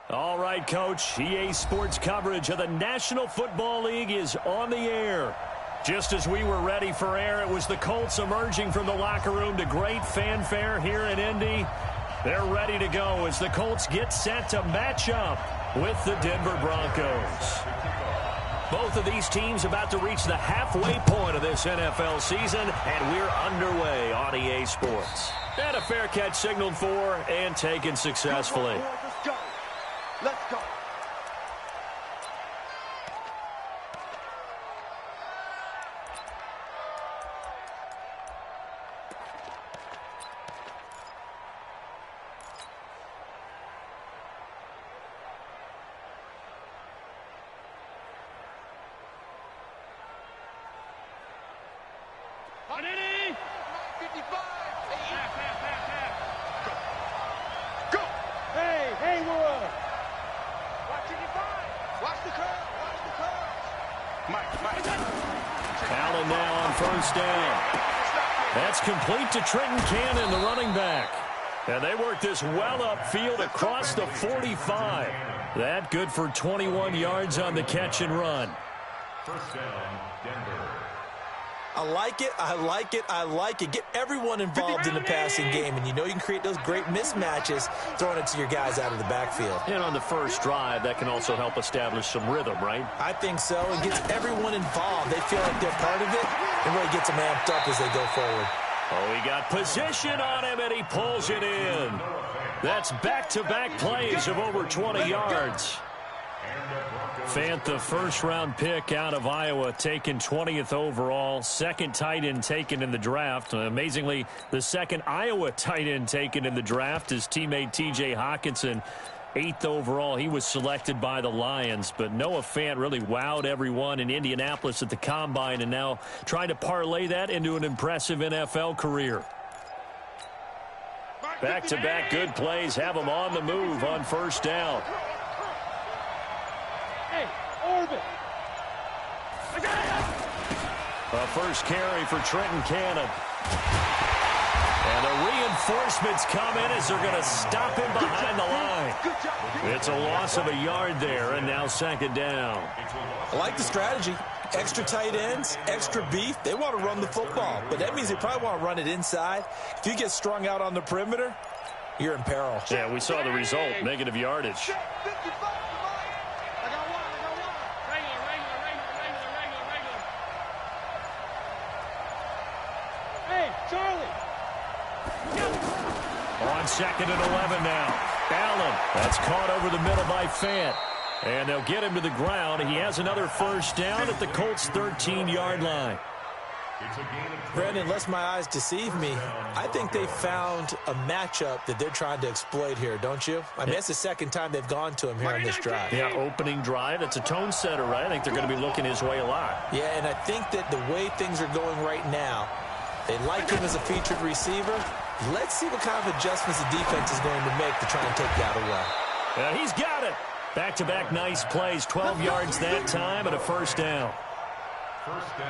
All right, Coach. EA Sports coverage of the National Football League is on the air. Just as we were ready for air, it was the Colts emerging from the locker room to great fanfare here in Indy. They're ready to go as the Colts get set to match up with the Denver Broncos. Both of these teams about to reach the halfway point of this NFL season, and we're underway on EA Sports. And a fair catch signaled for and taken successfully. Let's go. Allen now on first down. That's complete to Trenton Cannon, the running back. And they work this well upfield across the 45. That good for 21 yards on the catch and run. First down, Denver. I like it, I like it, I like it. Get everyone involved in the passing game, and you know you can create those great mismatches throwing it to your guys out of the backfield. And on the first drive, that can also help establish some rhythm, right? I think so. It gets everyone involved. They feel like they're part of it, and really gets them amped up as they go forward. Oh, he got position on him, and he pulls it in. That's back-to-back plays of over 20 yards. Fant, the first-round pick out of Iowa, taken 20th overall. Second tight end taken in the draft. Amazingly, the second Iowa tight end taken in the draft is teammate T.J. Hawkinson. 8th overall, he was selected by the Lions. But Noah Fant really wowed everyone in Indianapolis at the Combine and now trying to parlay that into an impressive NFL career. Back-to-back good plays have him on the move on first down. A first carry for Trenton Cannon. And the reinforcements come in as they're going to stop him behind the line. It's a loss of a yard there, and now second down. I like the strategy. Extra tight ends, extra beef. They want to run the football, but that means they probably want to run it inside. If you get strung out on the perimeter, you're in peril. Yeah, we saw the result, negative yardage. On second and 11 now. Allen, that's caught over the middle by Fant. And they'll get him to the ground. He has another first down at the Colts' 13-yard line. Brandon, unless my eyes deceive me, I think they found a matchup that they're trying to exploit here, don't you? I mean, that's the second time they've gone to him here on this drive. Yeah, opening drive. It's a tone setter, right? I think they're going to be looking his way a lot. Yeah, and I think that the way things are going right now, they like him as a featured receiver. Let's see what kind of adjustments the defense is going to make to try and take that away. And he's got it. Back-to-back nice plays, 12 yards that time and a first down.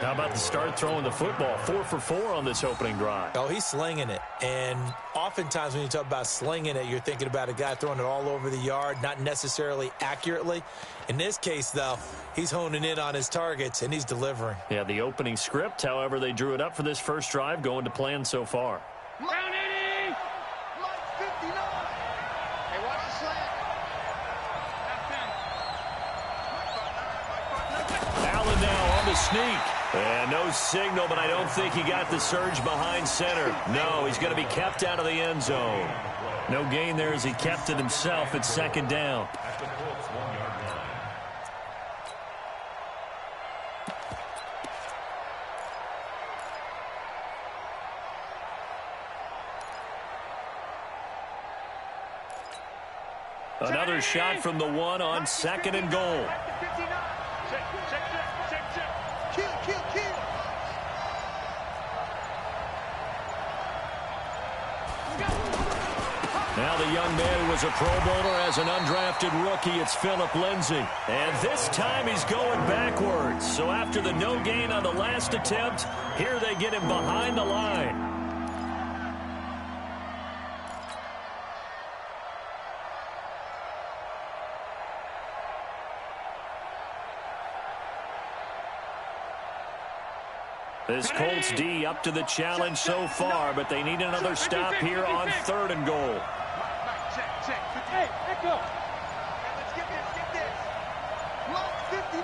How about the start throwing the football? 4 for 4 on this opening drive. Oh, he's slinging it. And oftentimes when you talk about slinging it, you're thinking about a guy throwing it all over the yard, not necessarily accurately. In this case, though, he's honing in on his targets, and he's delivering. Yeah, the opening script, however, they drew it up for this first drive, going to plan so far. Down 80! Like 59! Hey, watch the slant. Allen now on the sneak. And no signal, but I don't think he got the surge behind center. No, he's going to be kept out of the end zone. No gain there as he kept it himself at second down. Another shot from the one on second and goal. Now the young man who was a Pro Bowler as an undrafted rookie, it's Phillip Lindsay. And this time he's going backwards. So after the no gain on the last attempt, here they get him behind the line. This Colts D up to the challenge so far, but they need another stop here on 3rd and goal. Check. Hey, echo. Let's get this. Mike 59.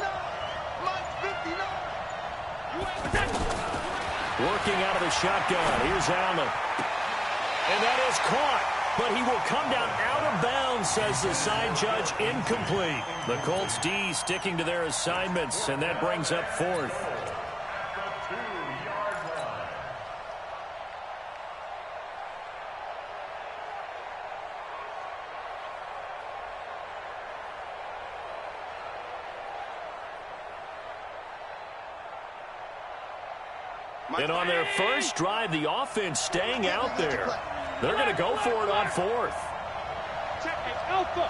Working out of the shotgun. Here's Allen. And that is caught. But he will come down out of bounds, says the side judge. Incomplete. The Colts D sticking to their assignments, and that brings up 4th. And on their first drive, the offense staying out there. They're going to go for it on 4th. Check it, Alpha.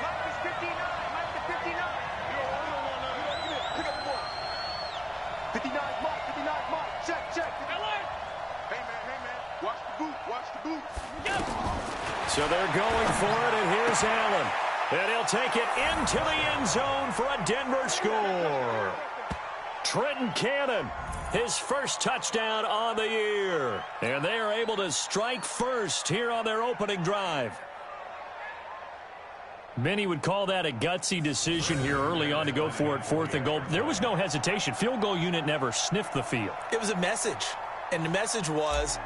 Mike is 59. Mike is 59. Pick up the ball. 59, Mike. Check. Hey, man. Watch the boot. So they're going for it, and here's Allen. And he'll take it into the end zone for a Denver score. Trenton Cannon, his first touchdown on the year. And they are able to strike first here on their opening drive. Many would call that a gutsy decision here early on to go for it 4th and goal. There was no hesitation. Field goal unit never sniffed the field. It was a message, and the message was,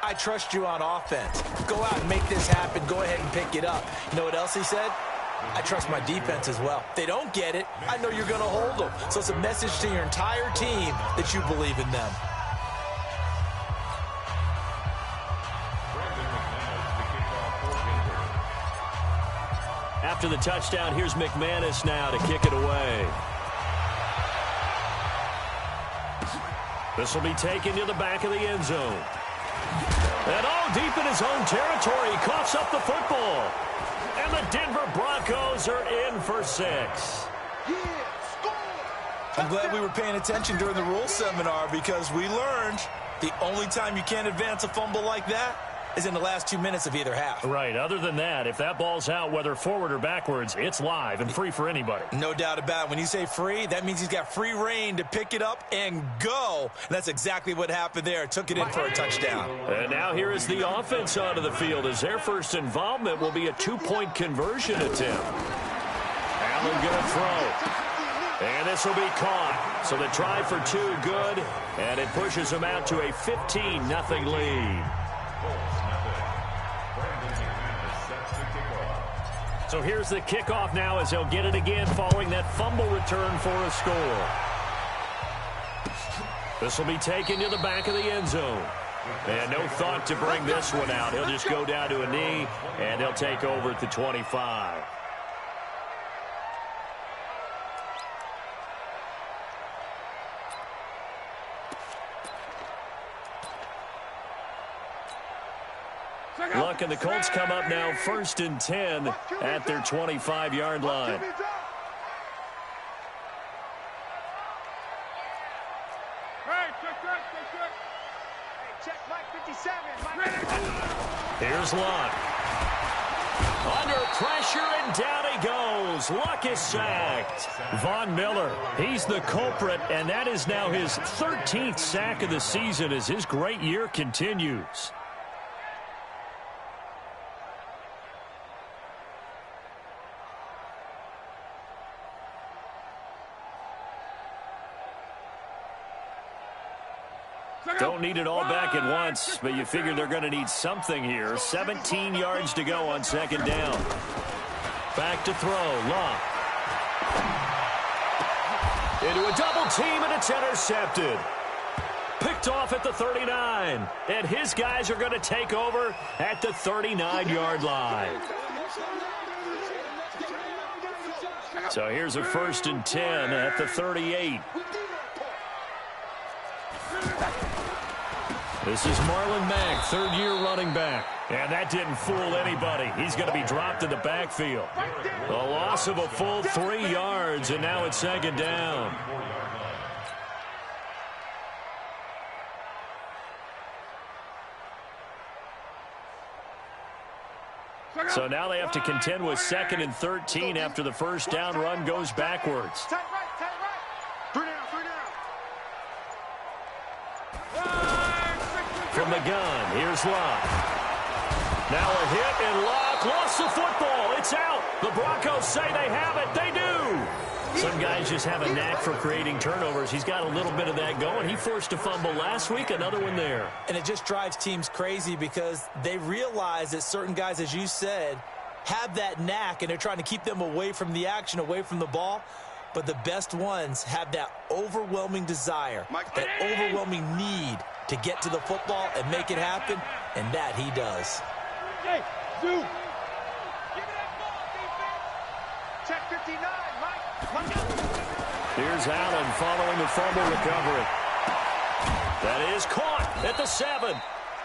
I trust you on offense. Go out and make this happen. Go ahead and pick it up. You know what else he said? I trust my defense as well. If they don't get it, I know you're going to hold them. So it's a message to your entire team that you believe in them. After the touchdown, here's McManus now to kick it away. This will be taken to the back of the end zone. And all deep in his own territory, he coughs up the football. And the Denver Broncos are in for 6. I'm glad we were paying attention during the rules seminar, because we learned the only time you can't advance a fumble like that is in the last 2 minutes of either half. Right. Other than that, if that ball's out, whether forward or backwards, it's live and free for anybody. No doubt about it. When you say free, that means he's got free reign to pick it up and go. And that's exactly what happened there. Took it in for a touchdown. And now here is the offense onto the field, as their first involvement will be a 2-point conversion attempt. Allen going to throw. And this will be caught. So the try for 2 good, and it pushes them out to a 15-0 lead. So here's the kickoff now, as they'll get it again following that fumble return for a score. This will be taken to the back of the end zone. And no thought to bring this one out. He'll just go down to a knee, and they'll take over at the 25. Luck and the Colts come up now 1st and 10 at their 25-yard line. Check Mike 57. Here's Luck. Under pressure, and down he goes. Luck is sacked. Von Miller, he's the culprit, and that is now his 13th sack of the season as his great year continues. Don't need it all back at once, but you figure they're going to need something here. 17 yards to go on 2nd down. Back to throw. Luck. Into a double team, and it's intercepted. Picked off at the 39. And his guys are going to take over at the 39-yard line. So here's a 1st and 10 at the 38. This is Marlon Mack, 3rd-year running back. And that didn't fool anybody. He's going to be dropped in the backfield. A loss of a full 3 yards, and now it's 2nd down. So now they have to contend with 2nd and 13 after the first down run goes backwards. Tight right. 3 down. from the gun. Here's Locke. Now a hit, and Locke lost the football. It's out. The Broncos say they have it. They do. Some guys just have a knack for creating turnovers. He's got a little bit of that going. He forced a fumble last week, another one there. And it just drives teams crazy because they realize that certain guys, as you said, have that knack, and they're trying to keep them away from the action, away from the ball. But the best ones have that overwhelming desire, that overwhelming need to get to the football and make it happen, and that he does. Hey, Zoo. Give me that ball, defense. Check 59, Mike. Here's Allen following the fumble recovery. That is caught at the 7.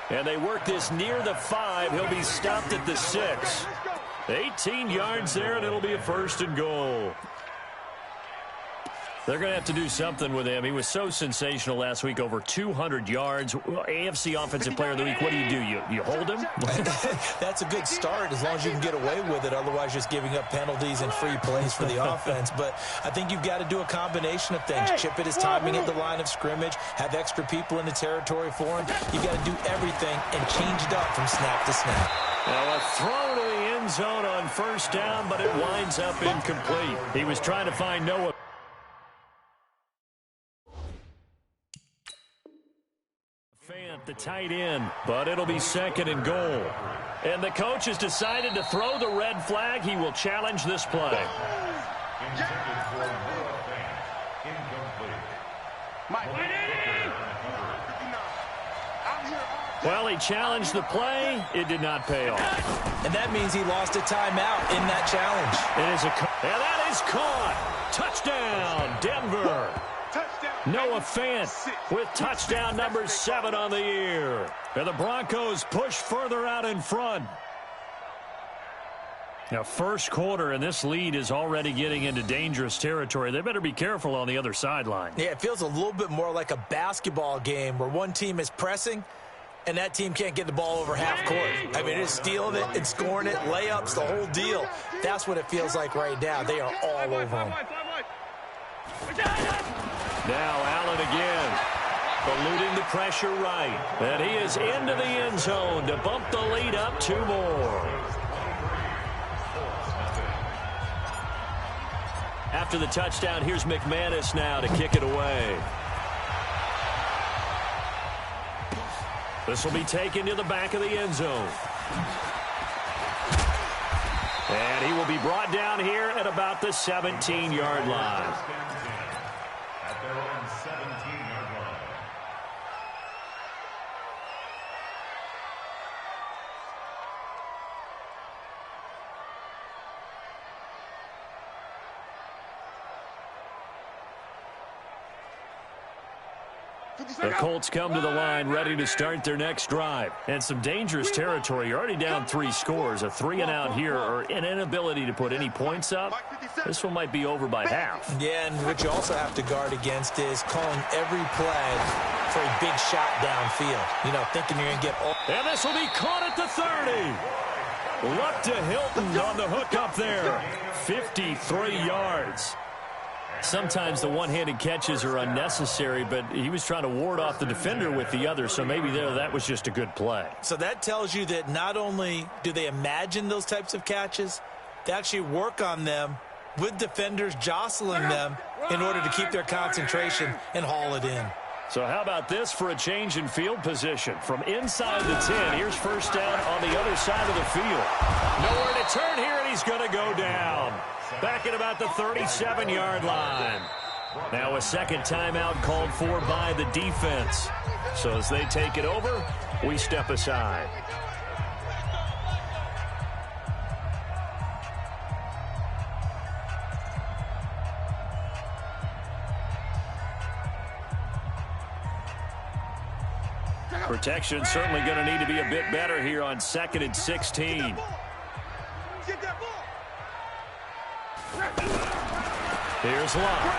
And they work this near the 5. He'll be stopped at the 6. 18 yards there, and it'll be a 1st and goal. They're going to have to do something with him. He was so sensational last week, over 200 yards. AFC Offensive Player of the Week, what do? You hold him? That's a good start as long as you can get away with it. Otherwise, just giving up penalties and free plays for the offense. But I think you've got to do a combination of things. Chip at his timing at the line of scrimmage, have extra people in the territory for him. You've got to do everything and change it up from snap to snap. Now a throw to the end zone on 1st down, but it winds up incomplete. He was trying to find Noah. Fant, the tight end, but it'll be 2nd and goal. And the coach has decided to throw the red flag. He will challenge this play. Intended for Noah Fant. Incomplete. Well, he challenged the play. It did not pay off. And that means he lost a timeout in that challenge. And that is caught. Touchdown, Denver. Noah Fant with touchdown number 7 on the year. And the Broncos push further out in front. Now, 1st quarter, and this lead is already getting into dangerous territory. They better be careful on the other sideline. Yeah, it feels a little bit more like a basketball game where one team is pressing and that team can't get the ball over half court. I mean, it's stealing it and scoring it, layups, the whole deal. That's what it feels like right now. They are all over them. Now Allen again, eluding the pressure right. And he is into the end zone to bump the lead up 2 more. After the touchdown, here's McManus now to kick it away. This will be taken to the back of the end zone. And he will be brought down here at about the 17-yard line. At their own 17-yard line. The Colts come to the line ready to start their next drive. And some dangerous territory. You're already down 3 scores. A 3-and-out here or an inability to put any points up. This one might be over by half. Yeah, and what you also have to guard against is calling every play for a big shot downfield. You know, thinking you're going to get all. And this will be caught at the 30. Luck to Hilton on the hook up there. 53 yards. Sometimes the one-handed catches are unnecessary, but he was trying to ward off the defender with the other, so maybe that was just a good play. So that tells you that not only do they imagine those types of catches, they actually work on them with defenders jostling them in order to keep their concentration and haul it in. So how about this for a change in field position? From inside the 10, here's 1st down on the other side of the field. Nowhere to turn here, and he's going to go down. Back at about the 37-yard line. Now a 2nd timeout called for by the defense. So as they take it over, we step aside. Protection certainly going to need to be a bit better here on 2nd and 16. Here's Locke.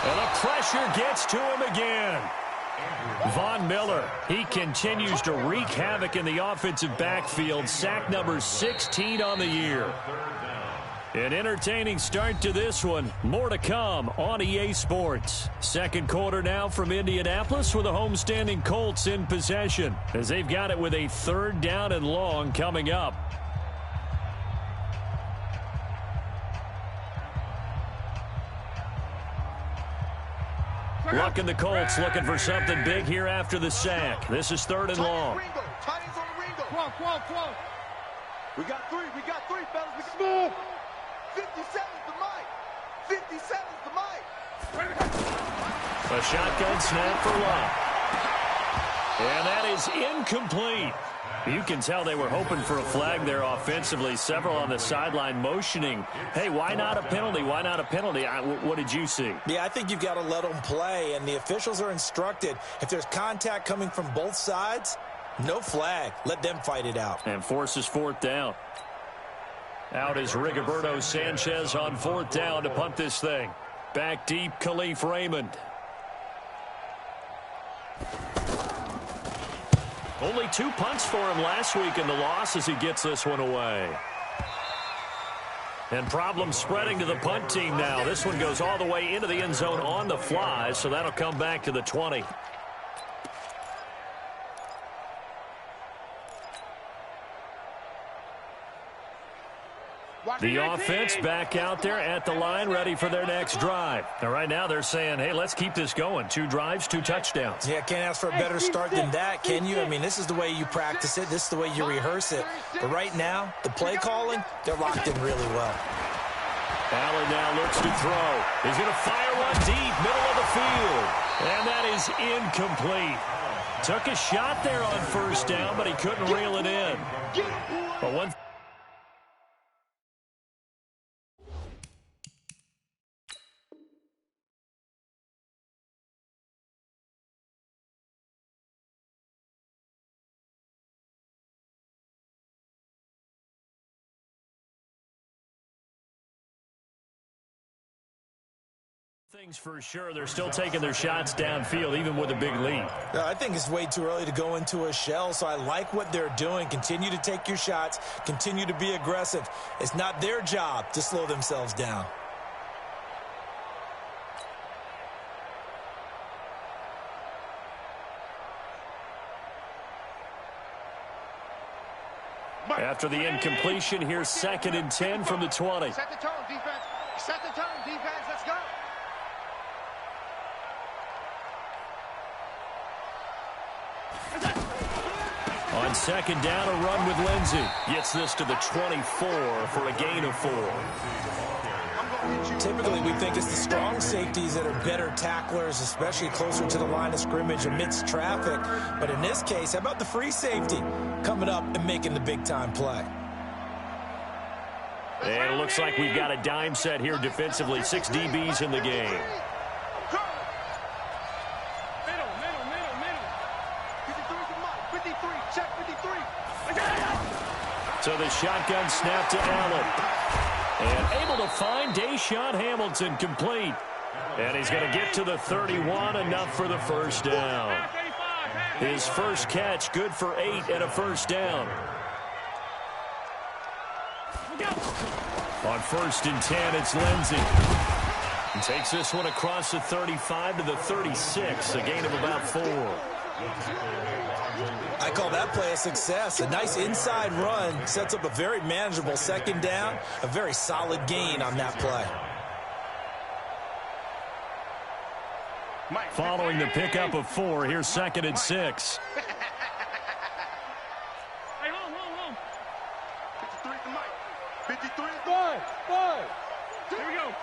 And the pressure gets to him again. Von Miller, he continues to wreak havoc in the offensive backfield. Sack number 16 on the year. An entertaining start to this one. More to come on EA Sports. Second quarter now from Indianapolis with the homestanding Colts in possession as they've got it with a 3rd down and long coming up. Luck in the Colts looking for something big here after the sack. This is 3rd and long. Come on. We got three, fellas. Move. 57's the mic. 57's the mic. A shotgun snap for Luck. And that is incomplete. You can tell they were hoping for a flag there offensively. Several on the sideline motioning, hey, why not a penalty? Why not a penalty? What did you see? Yeah, I think you've got to let them play, and the officials are instructed. If there's contact coming from both sides, no flag. Let them fight it out. And forces 4th down. Out is Rigoberto Sanchez on 4th down to punt this thing. Back deep, Khalif Raymond. Only 2 punts for him last week in the loss as he gets this one away. And problems spreading to the punt team now. This one goes all the way into the end zone on the fly, so that'll come back to the 20. The offense back out there at the line, ready for their next drive. Now, right now they're saying, hey, let's keep this going. 2 drives, 2 touchdowns. Yeah, can't ask for a better start than that, can you? I mean, this is the way you practice it. This is the way you rehearse it. But right now, the play calling, they're locked in really well. Allen now looks to throw. He's going to fire one deep, middle of the field. And that is incomplete. Took a shot there on 1st down, but he couldn't reel it in. But one. Things for sure, they're still taking their shots downfield, even with a big lead. I think it's way too early to go into a shell, so I like what they're doing. Continue to take your shots. Continue to be aggressive. It's not their job to slow themselves down. After the incompletion, here's 2nd and 10 from the 20. Set the tone, defense. Set the tone, defense. Let's go. On 2nd down, a run with Lindsey. Gets this to the 24 for a gain of 4. Typically, we think it's the strong safeties that are better tacklers, especially closer to the line of scrimmage amidst traffic. But in this case, how about the free safety coming up and making the big-time play? And it looks like we've got a dime set here defensively. 6 DBs in the game. So the shotgun snap to Allen. And able to find Deshaun Hamilton complete. And he's going to get to the 31, enough for the 1st down. His first catch, good for 8 and a 1st down. On 1st and 10, it's Lindsey. He takes this one across the 35 to the 36, a gain of about 4. I call that play a success. A nice inside run sets up a very manageable 2nd down, a very solid gain on that play. Following the pickup of 4, here's 2nd and 6. Hey, hold. 53 to Mike. 53. 5. Here we go.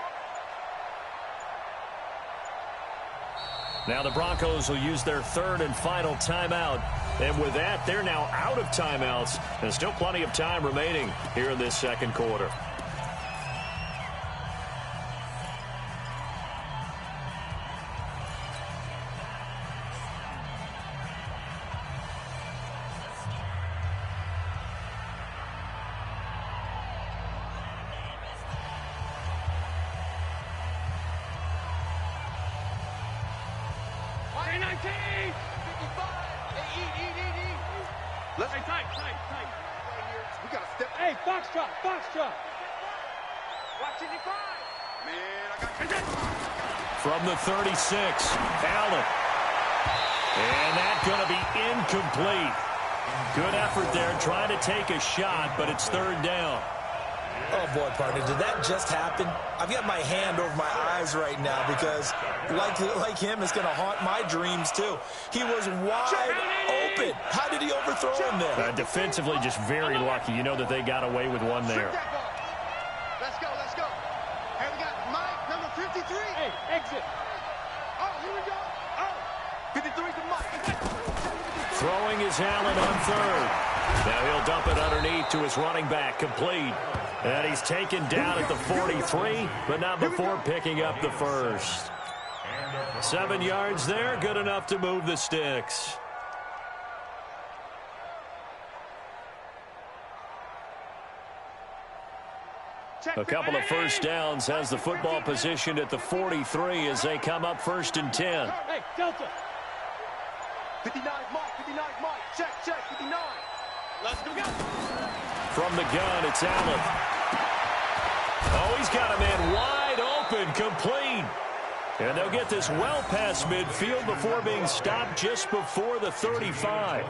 Now the Broncos will use their 3rd and final timeout. And with that, they're now out of timeouts. There's still plenty of time remaining here in this 2nd quarter. Let's tight. We got to step. Hey, box drop. From the 36, Allen. And that's going to be incomplete. Good effort there, trying to take a shot, but it's third down. Oh, boy, partner, did that just happen? I've got my hand over my eyes right now because, like him, it's going to haunt my dreams, too. He was wide open. How did he overthrow him there? Defensively, just very lucky. You know that they got away with one there. Let's go, let's go. Hey, we got Mike, number 53. Hey, exit. Oh, here we go. Oh, 53's the Mike. Throwing is Allen on third. Now he'll dump it underneath to his running back, complete. And he's taken down at the 43, but not before picking up the first. 7 yards there, good enough to move the sticks. A couple of first downs has the football positioned at the 43 as they come up 1st and 10. Hey, Delta. 59 Mike, 59 Mike. Check, 59. Let's go. From the gun, it's Allen. Oh, he's got a man wide open, complete. And they'll get this well past midfield before being stopped just before the 35.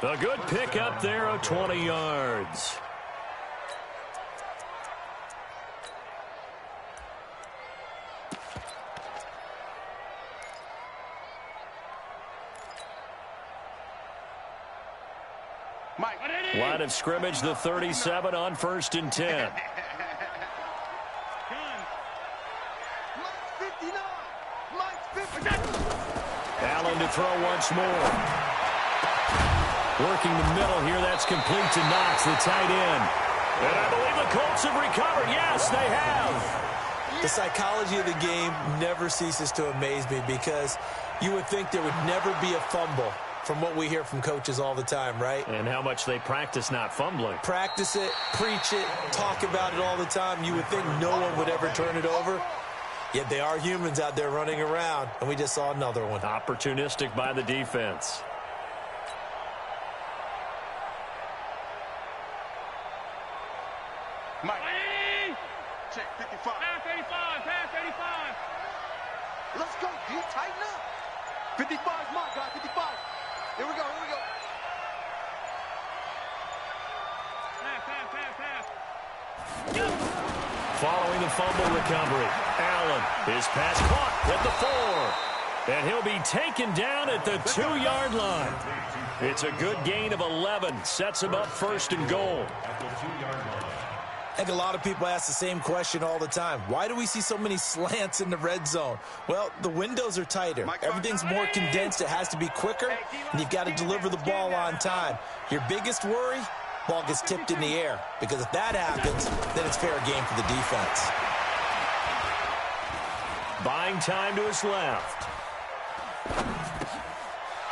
A good pickup there of 20 yards. Line of scrimmage, the 37 on 1st and 10. Allen to throw once more. Working the middle here, that's complete to Knox, the tight end. And I believe the Colts have recovered. Yes, they have. The psychology of the game never ceases to amaze me because you would think there would never be a fumble from what we hear from coaches all the time, right? And how much they practice not fumbling. Practice it, preach it, talk about it all the time. You would think no one would ever turn it over. Yet they are humans out there running around, and we just saw another one. Opportunistic by the defense. Mike. Check, 55. Pass 85, pass 85. Let's go, D, tighten up. 55's Mike, guys, 55. Here we go, here we go. Pass. Following the fumble recovery, Allen, his pass caught at the 4. And he'll be taken down at the 2-yard line. It's a good gain of 11. Sets him up 1st and goal. I think a lot of people ask the same question all the time. Why do we see so many slants in the red zone? Well, the windows are tighter. Everything's more condensed. It has to be quicker, and you've got to deliver the ball on time. Your biggest worry? Ball gets tipped in the air. Because if that happens, then it's fair game for the defense. Buying time to his left.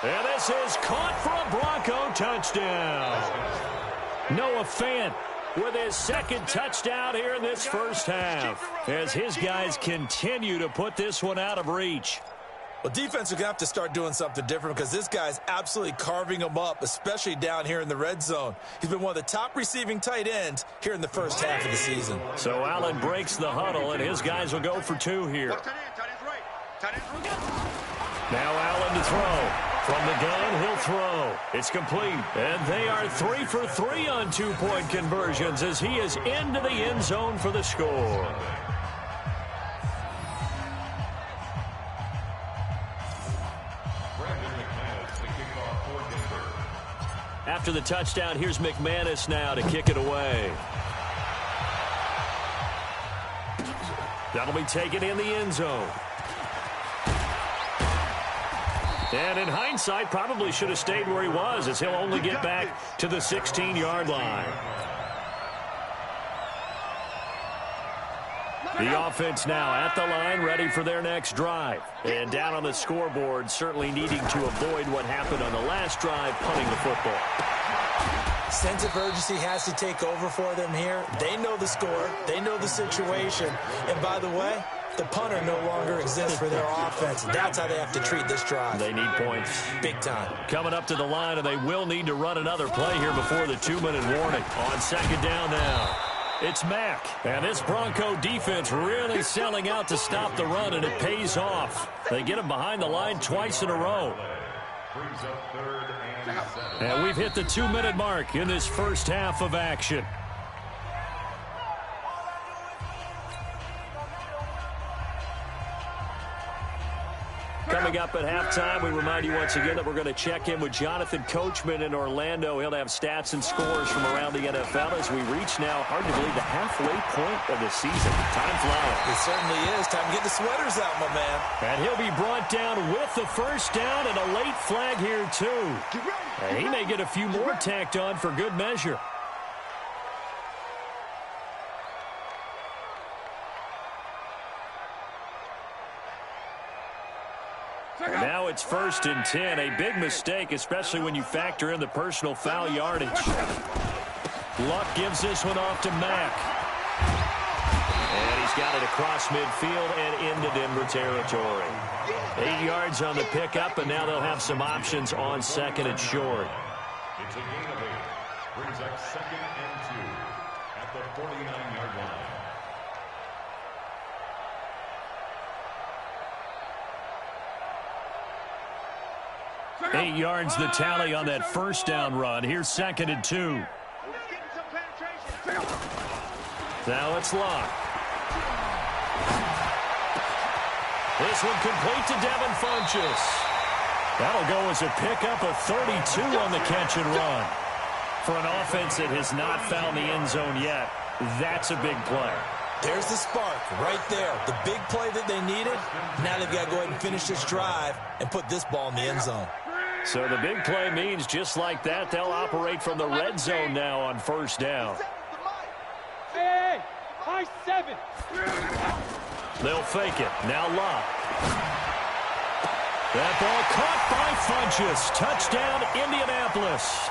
And this is caught for a Bronco touchdown. Noah Fant with his second touchdown here in this first half as his guys continue to put this one out of reach. Well, defense are going to have to start doing something different because this guy's absolutely carving them up, especially down here in the red zone. He's been one of the top receiving tight ends here in the first half of the season. So Allen breaks the huddle, and his guys will go for 2 here. Now Allen to throw. From the gun, he'll throw. It's complete. And they are 3 for 3 on 2-point conversions as he is into the end zone for the score. After the touchdown, here's McManus now to kick it away. That'll be taken in the end zone. And in hindsight, probably should have stayed where he was as he'll only get back to the 16-yard line. The offense now at the line, ready for their next drive. And down on the scoreboard, certainly needing to avoid what happened on the last drive, punting the football. Sense of urgency has to take over for them here. They know the score. They know the situation. And by the way, the punter no longer exists for their offense. That's how they have to treat this drive. They need points. Big time. Coming up to the line, and they will need to run another play here before the 2-minute warning. On second down now. It's Mack. And this Bronco defense really selling out to stop the run, and it pays off. They get him behind the line twice in a row. And we've hit the 2-minute mark in this first half of action. Coming up at halftime, we remind you once again that we're going to check in with Jonathan Coachman in Orlando. He'll have stats and scores from around the NFL as we reach now, hard to believe, the halfway point of the season. Time flying. It certainly is. Time to get the sweaters out, my man. And he'll be brought down with the first down and a late flag here, too. And he may get a few more tacked on for good measure. Now it's 1st and 10. A big mistake, especially when you factor in the personal foul yardage. Luck gives this one off to Mack. And he's got it across midfield and into Denver territory. 8 yards on the pickup, and now they'll have some options on 2nd and short. It's a gain of 8. Brings up 2nd and 2 at the 49-yard line. 8 yards the tally on that first down run. Here's 2nd and 2. Now it's Luck. This one complete to Devin Funchess. That'll go as a pickup of 32 on the catch and run. For an offense that has not found the end zone yet, that's a big play. There's the spark right there. The big play that they needed. Now they've got to go ahead and finish this drive and put this ball in the end zone. So the big play means just like that, they'll operate from the red zone now on first down. Hey, I-7. They'll fake it. Now Luck. That ball caught by Funchess. Touchdown, Indianapolis.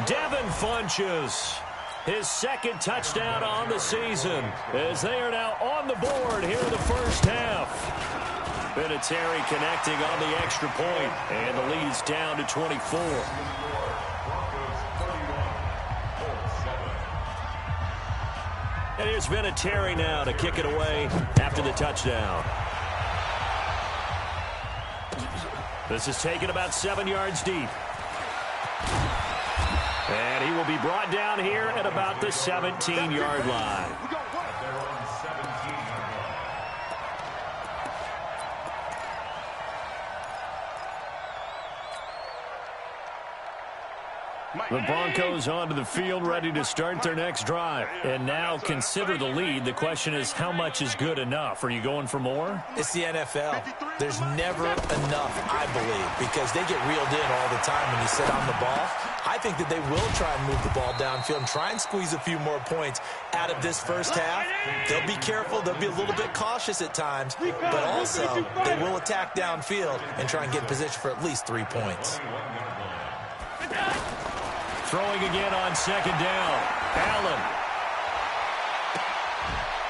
Devin Funchess, his 2nd touchdown on the season, as they are now on the board here in the first half. Vinatieri connecting on the extra point, and the lead's down to 24. And here's Vinatieri now to kick it away after the touchdown. This is taken about 7 yards deep. And he will be brought down here at about the 17-yard line. The Broncos onto the field, ready to start their next drive. And now consider the lead. The question is, how much is good enough? Are you going for more? It's the NFL. There's never enough, I believe, because they get reeled in all the time when you sit on the ball. I think that they will try and move the ball downfield and try and squeeze a few more points out of this first half. They'll be careful. They'll be a little bit cautious at times, but also they will attack downfield and try and get in position for at least 3 points. Throwing again on 2nd down. Allen.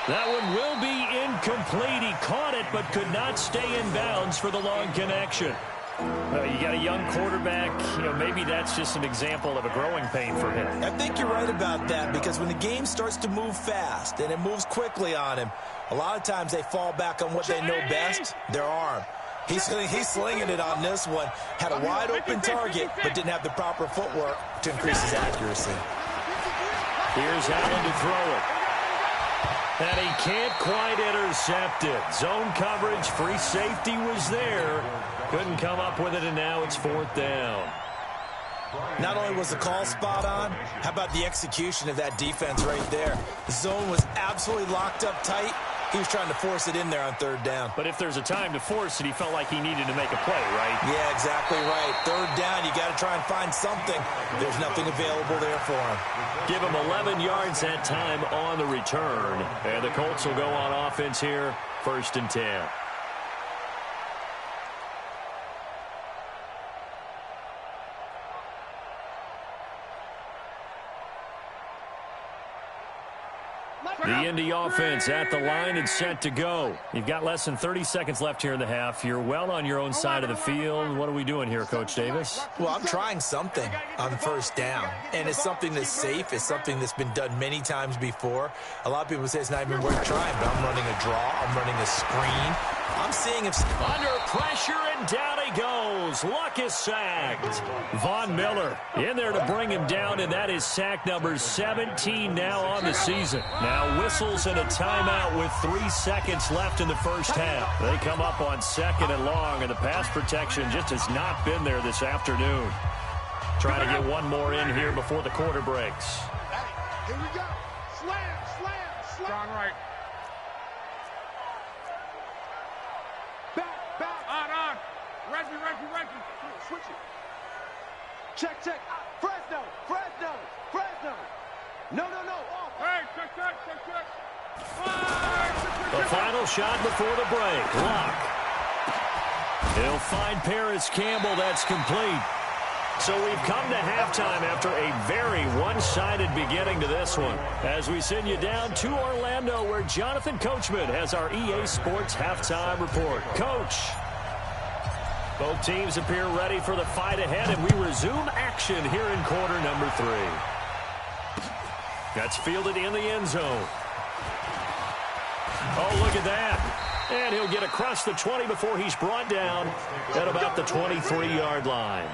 That one will be incomplete. He caught it but could not stay in bounds for the long connection. You got a young quarterback. Maybe that's just an example of a growing pain for him. I think you're right about that, because when the game starts to move fast and it moves quickly on him, a lot of times they fall back on what they know best, their arm. He's slinging it on this one. Had a wide-open target, but didn't have the proper footwork to increase his accuracy. Here's Allen to throw it. And he can't quite intercept it. Zone coverage, free safety was there. Couldn't come up with it, and now it's 4th down. Not only was the call spot on, how about the execution of that defense right there? The zone was absolutely locked up tight. He was trying to force it in there on 3rd down. But if there's a time to force it, he felt like he needed to make a play, right? Yeah, exactly right. 3rd down, you got to try and find something. There's nothing available there for him. Give him 11 yards that time on the return. And the Colts will go on offense here, 1st and 10. The Indy offense at the line and set to go. You've got less than 30 seconds left here in the half. You're well on your own side of the field. What are we doing here, Coach Davis? Well, I'm trying something on first down, and it's something that's safe. It's something that's been done many times before. A lot of people say it's not even worth trying, but I'm running a draw. I'm running a screen. I'm seeing if... Under pressure, and down he goes. Luck is sacked. Von Miller in there to bring him down, and that is sack number 17 now on the season. Now whistles and a timeout with 3 seconds left in the first half. They come up on 2nd and long, and the pass protection just has not been there this afternoon. Trying to get one more in here before the quarter breaks. Here we go. Slam, slam, slam. Strong right. Back. On. Reggie. Switch it. Check. Fresno. No. Off. Hey, check. The final shot before the break. Lock. He'll find Paris Campbell. That's complete. So we've come to halftime after a very one-sided beginning to this one. As we send you down to Orlando, where Jonathan Coachman has our EA Sports halftime report. Coach. Both teams appear ready for the fight ahead, and we resume action here in quarter number 3. That's fielded in the end zone. Oh, look at that. And he'll get across the 20 before he's brought down at about the 23-yard line.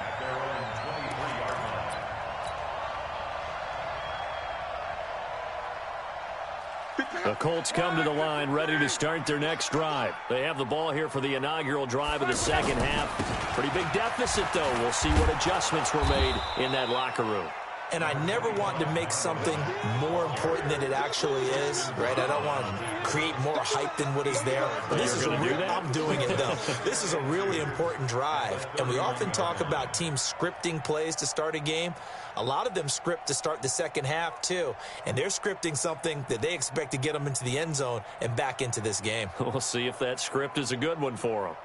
The Colts come to the line ready to start their next drive. They have the ball here for the inaugural drive of the second half. Pretty big deficit, though. We'll see what adjustments were made in that locker room. And I never want to make something more important than it actually is, right? I don't want to create more hype than what is there. But this is I'm doing it, though. This is a really important drive. And we often talk about teams scripting plays to start a game. A lot of them script to start the second half, too. And they're scripting something that they expect to get them into the end zone and back into this game. We'll see if that script is a good one for them.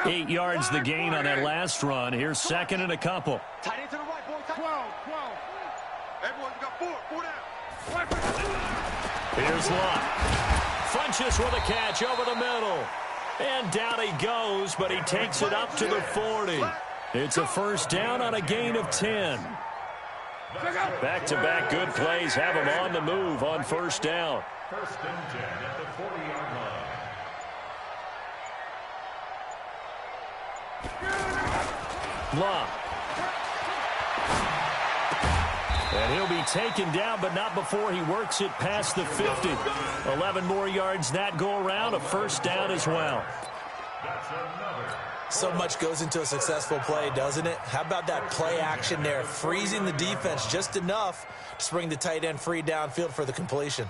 8 yards the gain on that last run. Here's 2nd and a couple. Tight end to the right, boy. 12. Everyone got 4 down. Here's Luck. Funches with a catch over the middle. And down he goes, but he takes it up to the 40. It's a first down on a gain of 10. Back-to-back good plays have him on the move on first down. 1st and 10 at the 40-yard line. Luck. And he'll be taken down, but not before he works it past the 50. 11 more yards that go around, a first down as well. So much goes into a successful play, doesn't it? How about that play action there, freezing the defense just enough to bring the tight end free downfield for the completion.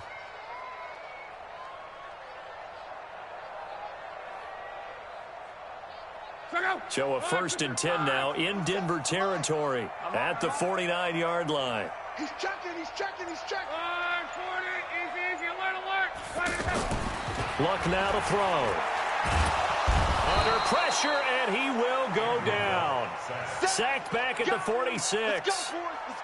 So a 1st and 10 now in Denver territory at the 49-yard line. He's checking. 40, easy, alert. Luck now to throw. Under pressure, and he will go down. Sacked back at the 46. Let's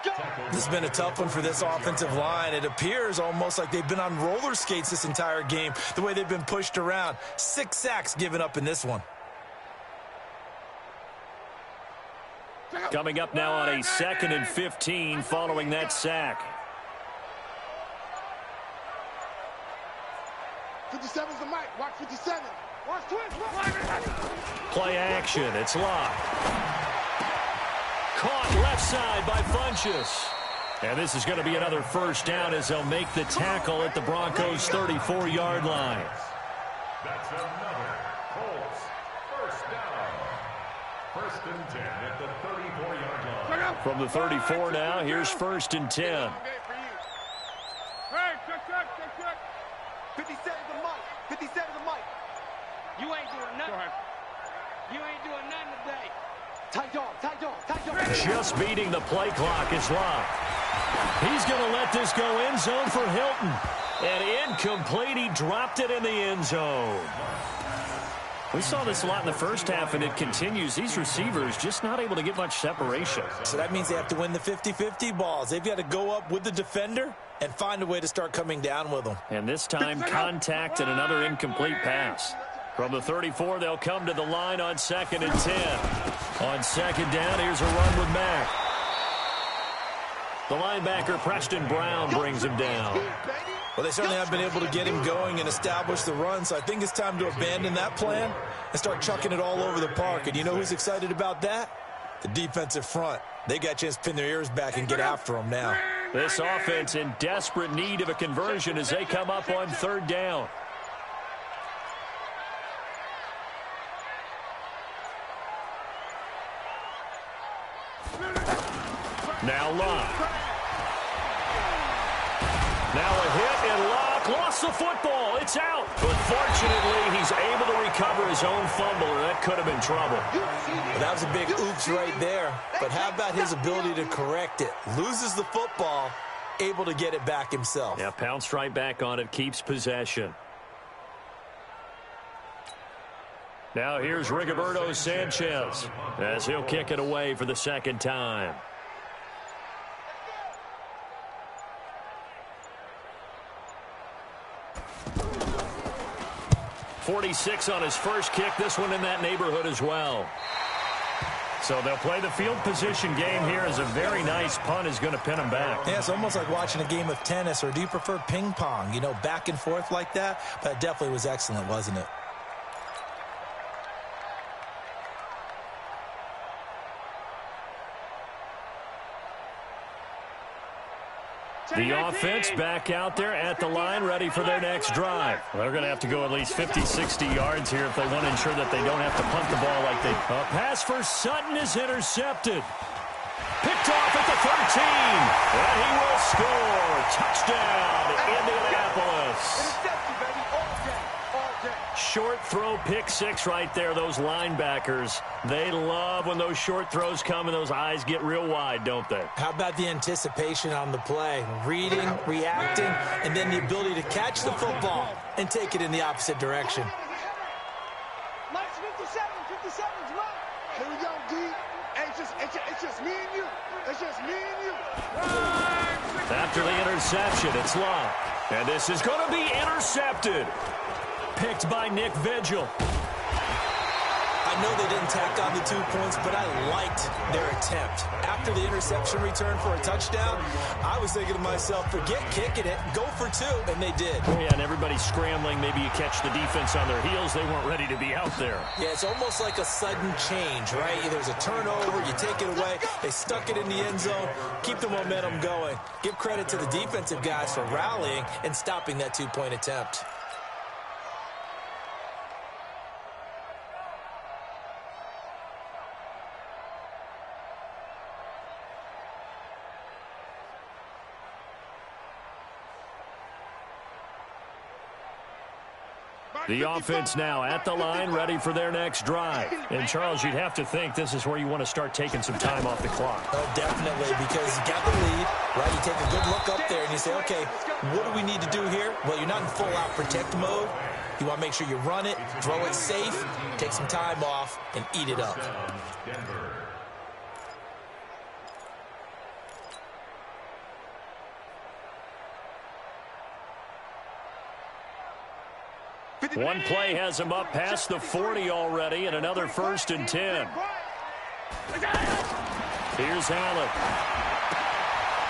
go. This has been a tough one for this offensive line. It appears almost like they've been on roller skates this entire game, the way they've been pushed around. 6 sacks given up in this one. Coming up now on a 2nd and 15 following that sack. 57's the mic. Watch 57. Watch 20. Play action. It's Luck. Caught left side by Funches. And this is going to be another first down as they'll make the tackle at the Broncos' 34-yard line. That's another Colts first down. 1st and 10 at the 34-yard line. From the 34 now, here's 1st and 10. Hey, check. 57's the mic. 57's the mic. You ain't doing nothing. You ain't doing nothing today. Tight dog. Just beating the play clock is Luck. He's going to let this go end zone for Hilton. And incomplete. He dropped it in the end zone. We saw this a lot in the first half, and it continues. These receivers just not able to get much separation. So that means they have to win the 50-50 balls. They've got to go up with the defender and find a way to start coming down with them. And this time, contact and another incomplete pass. From the 34, they'll come to the line on 2nd and 10. On 2nd down, here's a run with Mack. The linebacker, Preston Brown, brings him down. Well, they certainly have been able to get him going and establish the run, so I think it's time to abandon that plan and start chucking it all over the park. And you know who's excited about that? The defensive front. They got a chance to pin their ears back and get after him now. This offense in desperate need of a conversion as they come up on 3rd down. Now Locke. Now a hit, and Locke lost the football. It's out. But fortunately, he's able to recover his own fumble, or that could have been trouble. Well, that was a big oops right there. But how about his ability to correct it? Loses the football, able to get it back himself. Yeah, pounced right back on it, keeps possession. Now here's Rigoberto Sanchez as he'll kick it away for the 2nd time. 46 on his first kick. This one in that neighborhood as well. So they'll play the field position game here as a very nice punt is going to pin them back. Yeah, it's almost like watching a game of tennis, or do you prefer ping pong? You know, back and forth like that? But it definitely was excellent, wasn't it? The offense back out there at the line, ready for their next drive. They're going to have to go at least 50, 60 yards here if they want to ensure that they don't have to punt the ball like they... A pass for Sutton is intercepted. Picked off at the 13. And he will score. Touchdown, Indianapolis. Interception, baby, all day, all day. Short throw, pick 6 right there. Those linebackers, they love when those short throws come and those eyes get real wide, don't they? How about the anticipation on the play? Reading, reacting, and then the ability to catch the football and take it in the opposite direction. Mike's 57's right. Here we go, D. It's just me and you. It's just me and you. After the interception, it's Locke. And this is going to be intercepted. Picked by Nick Vigil. I know they didn't tack on the 2 points, but I liked their attempt. After the interception return for a touchdown, I was thinking to myself, forget kicking it, go for 2, and they did. Oh, yeah, and everybody's scrambling. Maybe you catch the defense on their heels. They weren't ready to be out there. Yeah, it's almost like a sudden change, right? There's a turnover, you take it away, they stuck it in the end zone, keep the momentum going. Give credit to the defensive guys for rallying and stopping that 2-point attempt. The offense now at the line, ready for their next drive. And, Charles, you'd have to think this is where you want to start taking some time off the clock. Oh, definitely, because you got the lead, right? You take a good look up there and you say, okay, what do we need to do here? Well, you're not in full-out protect mode. You want to make sure you run it, throw it safe, take some time off, and eat it up. One play has him up past the 40 already, and another 1st and 10. Here's Allen.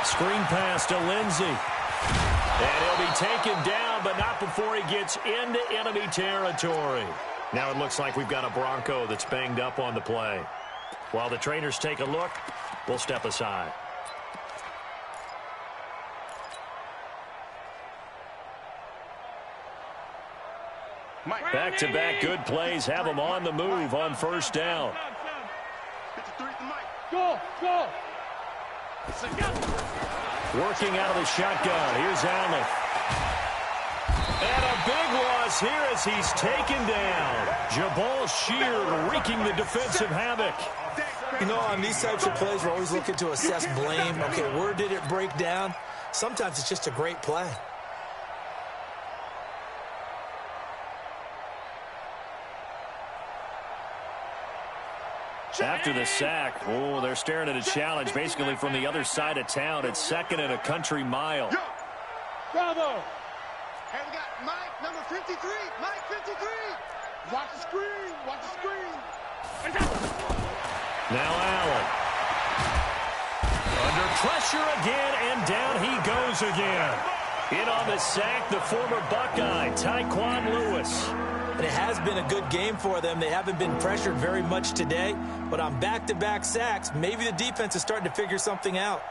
Screen pass to Lindsey. And he'll be taken down, but not before he gets into enemy territory. Now it looks like we've got a Bronco that's banged up on the play. While the trainers take a look, we'll step aside. Back-to-back good plays have them on the move on 1st down. Go! Working out of the shotgun. Here's Allen. And a big loss here as he's taken down. Jabal Sheard wreaking the defensive havoc. You know, on these types of plays, we're always looking to assess blame. Okay, where did it break down? Sometimes it's just a great play. After the sack, oh, they're staring at a challenge basically from the other side of town. It's 2nd and a country mile. Bravo. Hey, we got Mike, number 53. Mike, 53. Watch the screen. Watch the screen. Now Allen. Under pressure again, and down he goes again. In on the sack, the former Buckeye, Tyquan Lewis. And it has been a good game for them. They haven't been pressured very much today, but on back-to-back sacks, maybe the defense is starting to figure something out.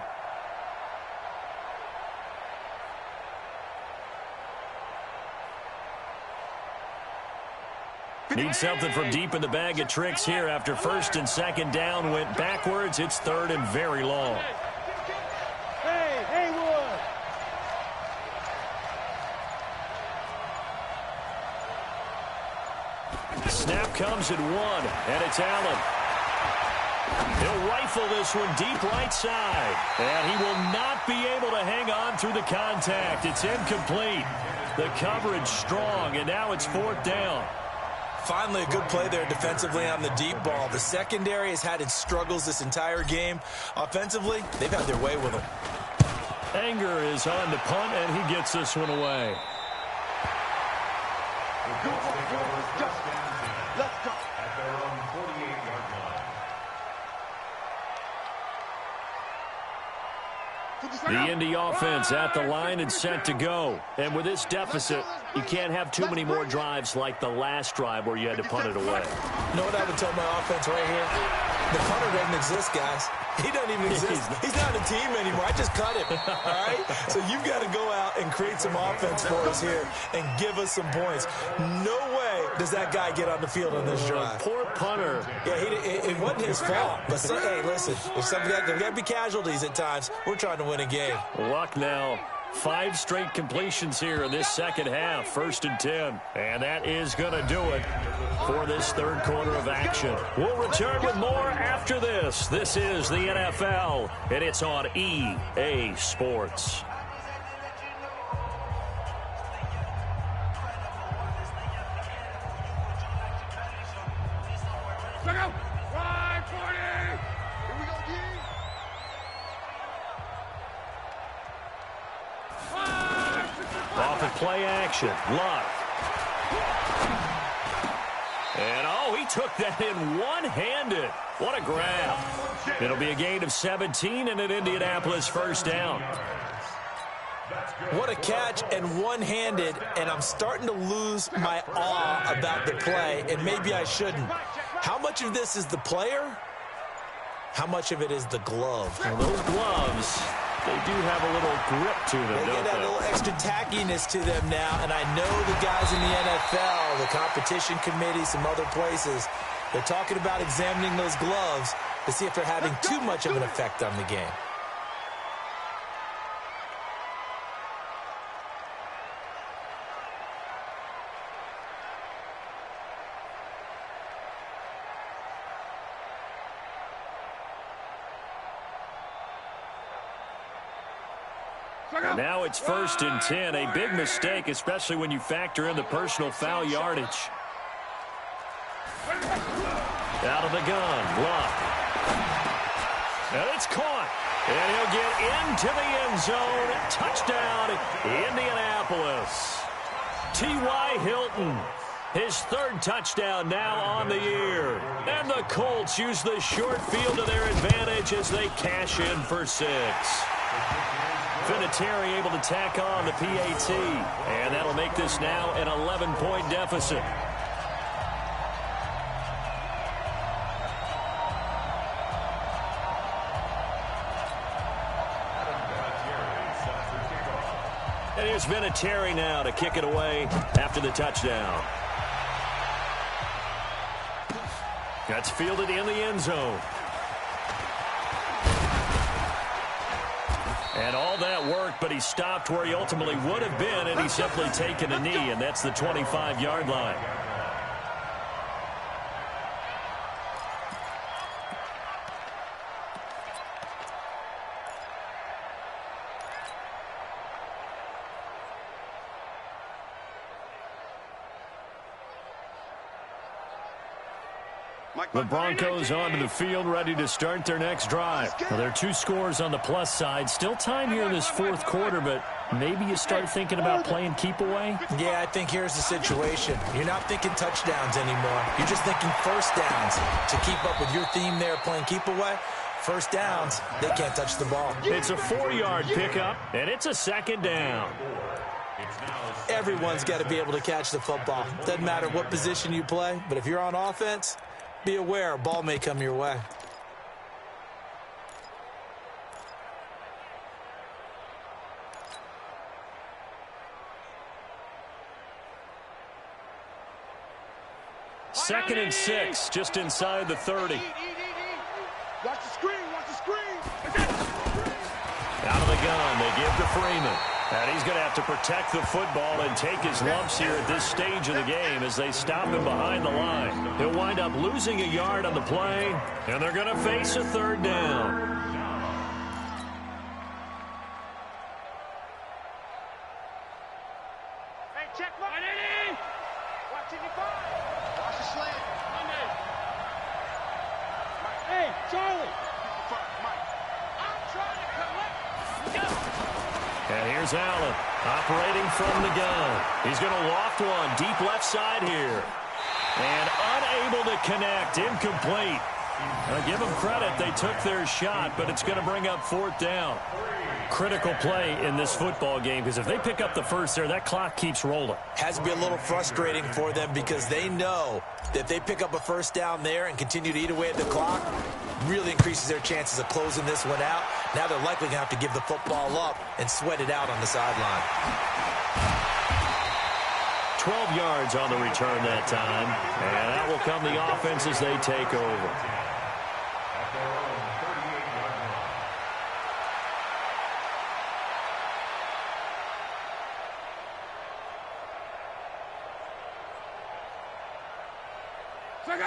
Need something from deep in the bag of tricks here after 1st and 2nd down went backwards. It's 3rd and very long. Hey, Haywood. Snap comes at 1, and it's Allen. He'll rifle this one deep right side, and he will not be able to hang on through the contact. It's incomplete. The coverage strong, and now it's 4th down. Finally, a good play there defensively on the deep ball. The secondary has had its struggles this entire game. Offensively, they've had their way with them. Anger is on to punt, and he gets this one away. Let's go. At their own 48-yard line. The Indy offense at the line and set to go. And with this deficit, you can't have too many more drives like the last drive where you had to punt it away. You know what I would tell my offense right here? The punter doesn't exist, guys. He doesn't even exist. He's not a team anymore. I just cut him, all right? So you've got to go out and create some offense for us here and give us some points. No way does that guy get on the field on this drive. Poor punter. Yeah, it wasn't his fault. But, hey, listen, there's got to be casualties at times. We're trying to win a game. Luck now. 5 straight completions here in this second half. 1st and 10. And that is going to do it for this 3rd quarter of action. We'll return with more after this. This is the NFL, and it's on EA Sports. Look out. 540. Here we go, D. Off of play action. Luck. And, oh, he took that in one-handed. What a grab. It'll be a gain of 17 and an Indianapolis 1st down. What a catch and one-handed, and I'm starting to lose my awe about the play, and maybe I shouldn't. How much of this is the player? How much of it is the glove? Well, those gloves, they do have a little grip to them, They don't get that they? little extra tackiness to them now, and I know the guys in the NFL, the competition committee, some other places, they're talking about examining those gloves to see if they're having too much of an effect on the game. And now it's 1st and 10. A big mistake, especially when you factor in the personal foul yardage. Out of the gun. Luck. And it's caught. And he'll get into the end zone. Touchdown, Indianapolis. T.Y. Hilton. His 3rd touchdown now on the year. And the Colts use the short field to their advantage as they cash in for 6. Vinatieri able to tack on the PAT. And that'll make this now an 11-point deficit. And here's Vinatieri now to kick it away after the touchdown. That's fielded in the end zone. And all that work, but he stopped where he ultimately would have been, and he's simply taken a knee, and that's the 25-yard line. The Broncos onto the field, ready to start their next drive. Well, there are 2 scores on the plus side. Still time here in this fourth quarter, but maybe you start thinking about playing keep away? Yeah, I think here's the situation. You're not thinking touchdowns anymore. You're just thinking first downs. To keep up with your theme there, playing keep away, first downs, they can't touch the ball. It's a 4-yard pickup, and it's a second down. Everyone's got to be able to catch the football. Doesn't matter what position you play, but if you're on offense, be aware a ball may come your way. Second and 6, just inside the 30. Watch the screen, watch the screen. Out of the gun, they give to Freeman. And he's going to have to protect the football and take his lumps here at this stage of the game as they stop him behind the line. He'll wind up losing a yard on the play, and they're going to face a third down. Hey, check my identity. Watch it, Watch the slant. Hey, Charlie. Mike. I'm trying to collect. Go. And here's Allen operating from the gun. He's going to loft one deep left side here. And unable to connect, incomplete. I'll give them credit, they took their shot, but it's going to bring up fourth down. Critical play in this football game, because if they pick up the first there, that clock keeps rolling. Has to be a little frustrating for them because they know that if they pick up a first down there and continue to eat away at the clock, really increases their chances of closing this one out. Now they're likely going to have to give the football up and sweat it out on the sideline. 12 yards on the return that time, and that will come the offense as they take over.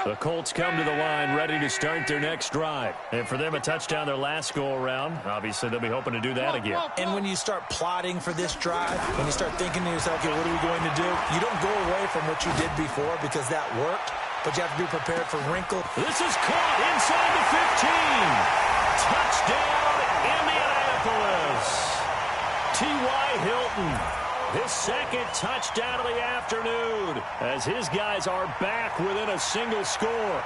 The Colts come to the line ready to start their next drive. And for them, a touchdown their last go-around. Obviously, they'll be hoping to do that again. And when you start plotting for this drive, when you start thinking to yourself, okay, what are we going to do? You don't go away from what you did before because that worked, but you have to be prepared for wrinkle. This is caught inside the 15. Touchdown, Indianapolis. T.Y. Hilton. His second touchdown of the afternoon as his guys are back within a single score.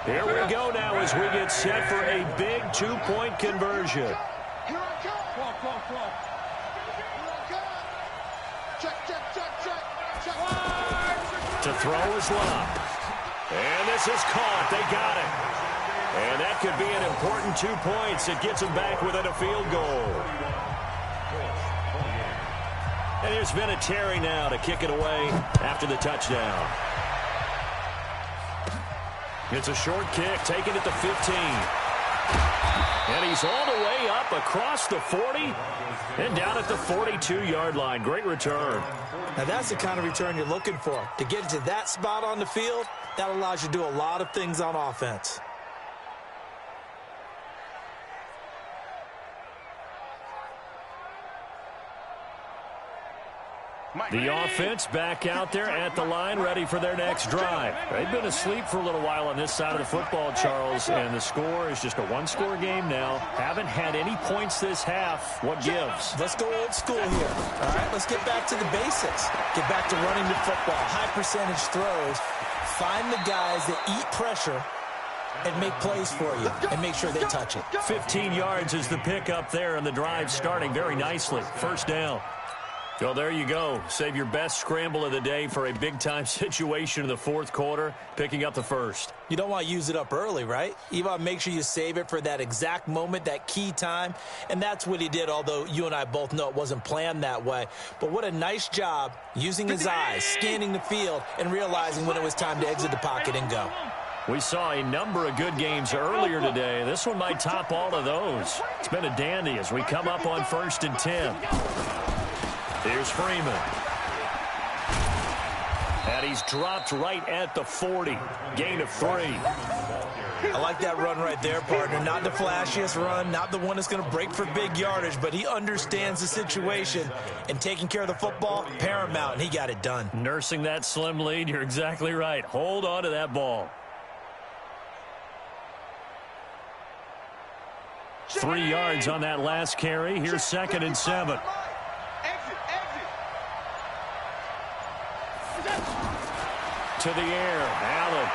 Here we go now as we get set for a big two-point conversion. Here I come. Come on. Check. To throw is Lott. And this is caught. They got it. And that could be an important 2 points. It gets them back within a field goal. And there's Vinatieri now to kick it away after the touchdown. It's a short kick, taken at the 15. And he's all the way up across the 40 and down at the 42-yard line. Great return. Now, that's the kind of return you're looking for. To get to that spot on the field, that allows you to do a lot of things on offense. The offense back out there at the line, ready for their next drive. They've been asleep for a little while on this side of the football, Charles, and the score is just a one-score game now. Haven't had any points this half. What gives? Let's go old school here. All right, let's get back to the basics. Get back to running the football, high-percentage throws. Find the guys that eat pressure and make plays for you and make sure they touch it. 15 yards is the pickup there, and the drive starting very nicely. First down. Well, there you go. Save your best scramble of the day for a big-time situation in the fourth quarter, picking up the first. You don't want to use it up early, right? You want to make sure you save it for that exact moment, that key time, and that's what he did, although you and I both know it wasn't planned that way. But what a nice job using his eyes, scanning the field, and realizing when it was time to exit the pocket and go. We saw a number of good games earlier today. This one might top all of those. It's been a dandy as we come up on 1st and 10. Here's Freeman. And he's dropped right at the 40. Gain of 3. I like that run right there, partner. Not the flashiest run, not the one that's going to break for big yardage, but he understands the situation, and taking care of the football, paramount, and he got it done. Nursing that slim lead, you're exactly right. Hold on to that ball. 3 yards on that last carry. Here's 2nd and 7. To the air, Allen.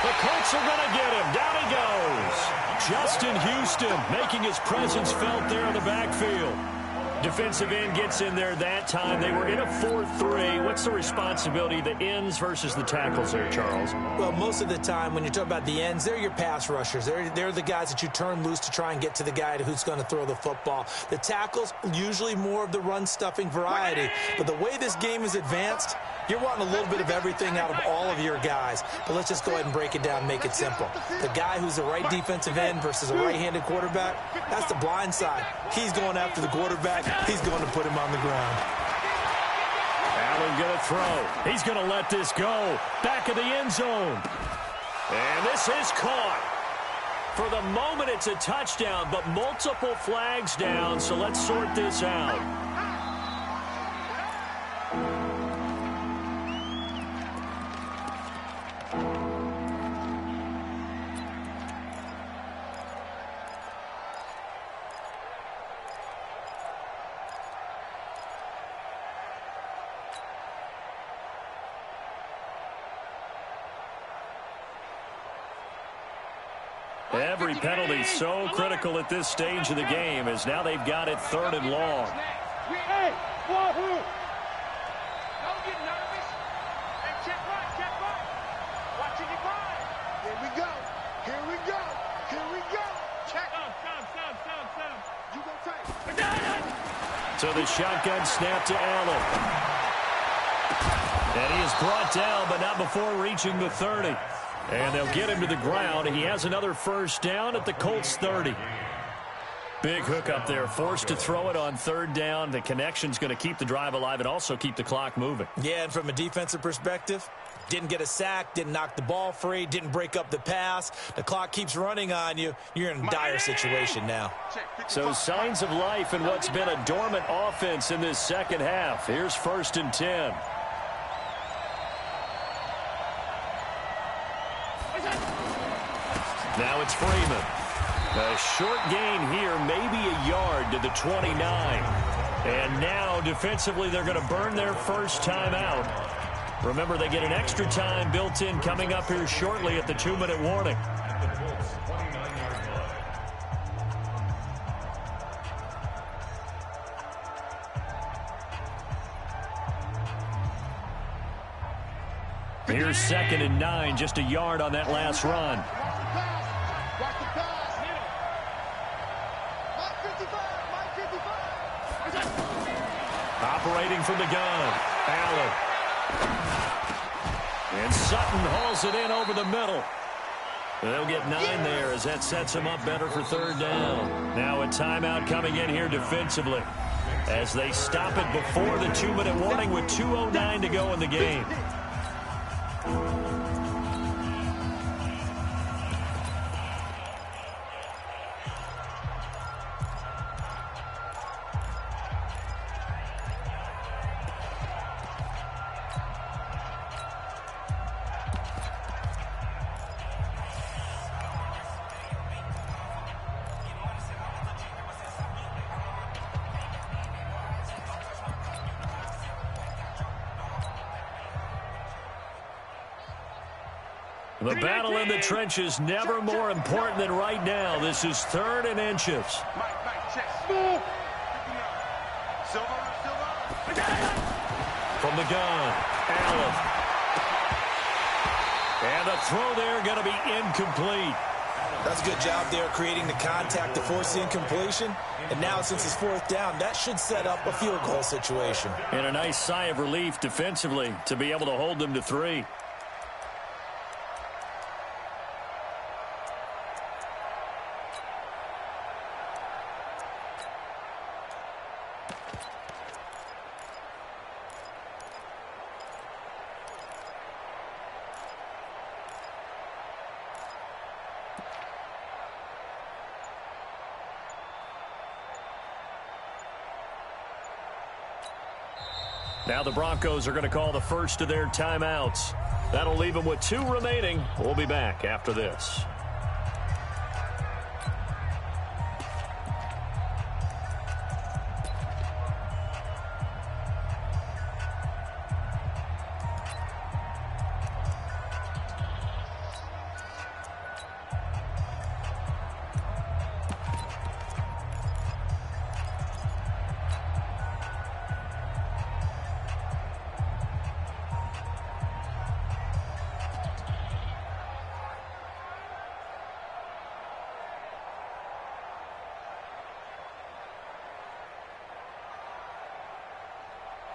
The Colts are going to get him. Down he goes. Justin Houston making his presence felt there in the backfield. Defensive end gets in there that time. They were in a 4-3. What's the responsibility of the ends versus the tackles there, Charles? Well, most of the time when you talk about the ends, they're your pass rushers. They're the guys that you turn loose to try and get to the guy who's going to throw the football. The tackles, usually more of the run-stuffing variety. But the way this game is advanced, you're wanting a little bit of everything out of all of your guys. But let's just go ahead and break it down and make it simple. The guy who's the right defensive end versus a right-handed quarterback, that's the blind side. He's going after the quarterback. He's going to put him on the ground. Allen going to throw. He's going to let this go. Back of the end zone. And this is caught. For the moment, it's a touchdown, but multiple flags down, so let's sort this out. Every penalty so critical at this stage of the game, as now they've got it 3rd and long. Hey, wahoo! Don't get nervous. And check right. Watching your grind. Here we go. Check. Stop. You go take. So the shotgun snap to Allen. And he is brought down, but not before reaching the 30. And they'll get him to the ground. He has another first down at the Colts 30. Big hook up there. Forced to throw it on 3rd down. The connection's going to keep the drive alive and also keep the clock moving. Yeah, and from a defensive perspective, didn't get a sack, didn't knock the ball free, didn't break up the pass. The clock keeps running on you. You're in a dire situation now. So signs of life in what's been a dormant offense in this second half. Here's 1st and 10. Now it's Freeman. A short gain here, maybe a yard to the 29. And now defensively they're going to burn their first time out. Remember, they get an extra time built in coming up here shortly at the 2-minute warning. Here's 2nd and 9, just a yard on that last run. Watch the pass. My 55. Operating from the gun, Allen. And Sutton hauls it in over the middle. They'll get 9 there as that sets them up better for 3rd down. Now a timeout coming in here defensively as they stop it before the 2-minute warning with 2:09 to go in the game. The battle in the trenches never more important than right now. This is 3rd and inches. From the gun, Allen. And the throw there going to be incomplete. That's a good job there creating the contact to force the incompletion. And now since it's 4th down, that should set up a field goal situation. And a nice sigh of relief defensively to be able to hold them to 3. Now the Broncos are going to call the first of their timeouts. That'll leave them with 2 remaining. We'll be back after this.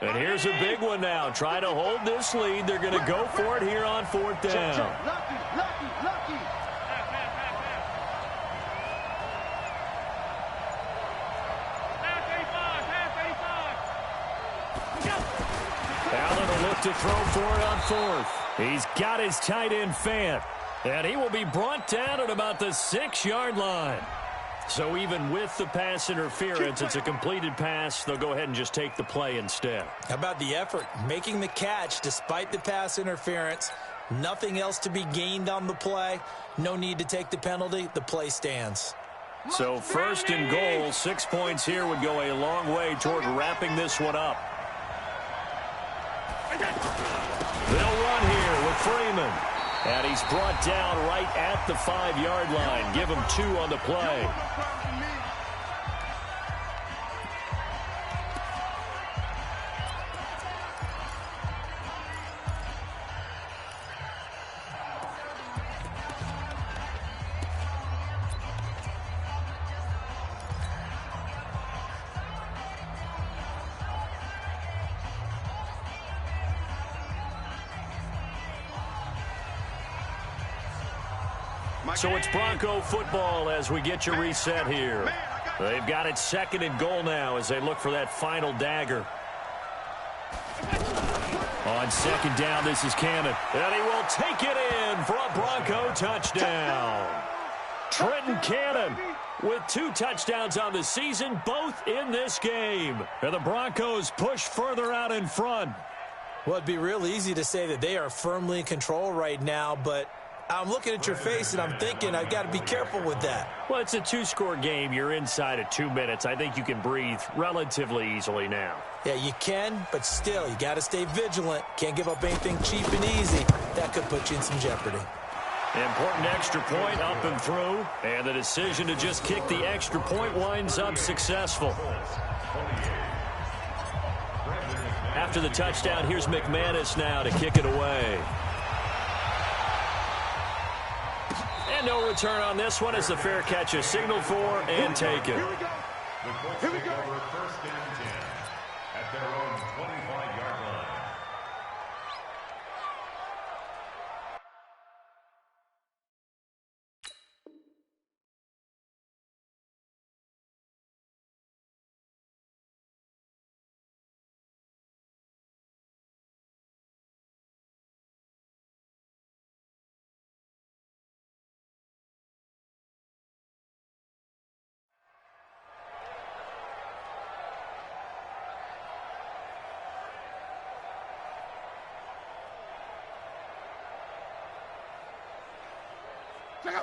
And here's a big one now. Try to hold this lead. They're going to go for it here on 4th down. Lucky. Allen will look to throw for it on 4th. He's got his tight end Fant. And he will be brought down at about the 6-yard line. So even with the pass interference, it's a completed pass. They'll go ahead and just take the play instead. How about the effort? Making the catch despite the pass interference. Nothing else to be gained on the play. No need to take the penalty. The play stands. So 1st and goal, 6 points here would go a long way toward wrapping this one up. They'll run here with Freeman. And he's brought down right at the 5-yard line. Give him 2 on the play. So it's Bronco football as we get you reset here. They've got it 2nd and goal now as they look for that final dagger. On 2nd down, this is Cannon. And he will take it in for a Bronco touchdown. Trenton Cannon with 2 touchdowns on the season, both in this game. And the Broncos push further out in front. Well, it'd be real easy to say that they are firmly in control right now, but I'm looking at your face and I'm thinking I've got to be careful with that. Well, it's a 2-score game. You're inside of 2 minutes. I think you can breathe relatively easily now. Yeah, you can, but still, you got to stay vigilant. Can't give up anything cheap and easy. That could put you in some jeopardy. Important extra point up and through, and the decision to just kick the extra point winds up successful. After the touchdown, here's McManus now to kick it away. And no return on this one as the fair catch is signaled for and taken. Here we go. The Colts take over 1st and 10 at their own 25-yard line.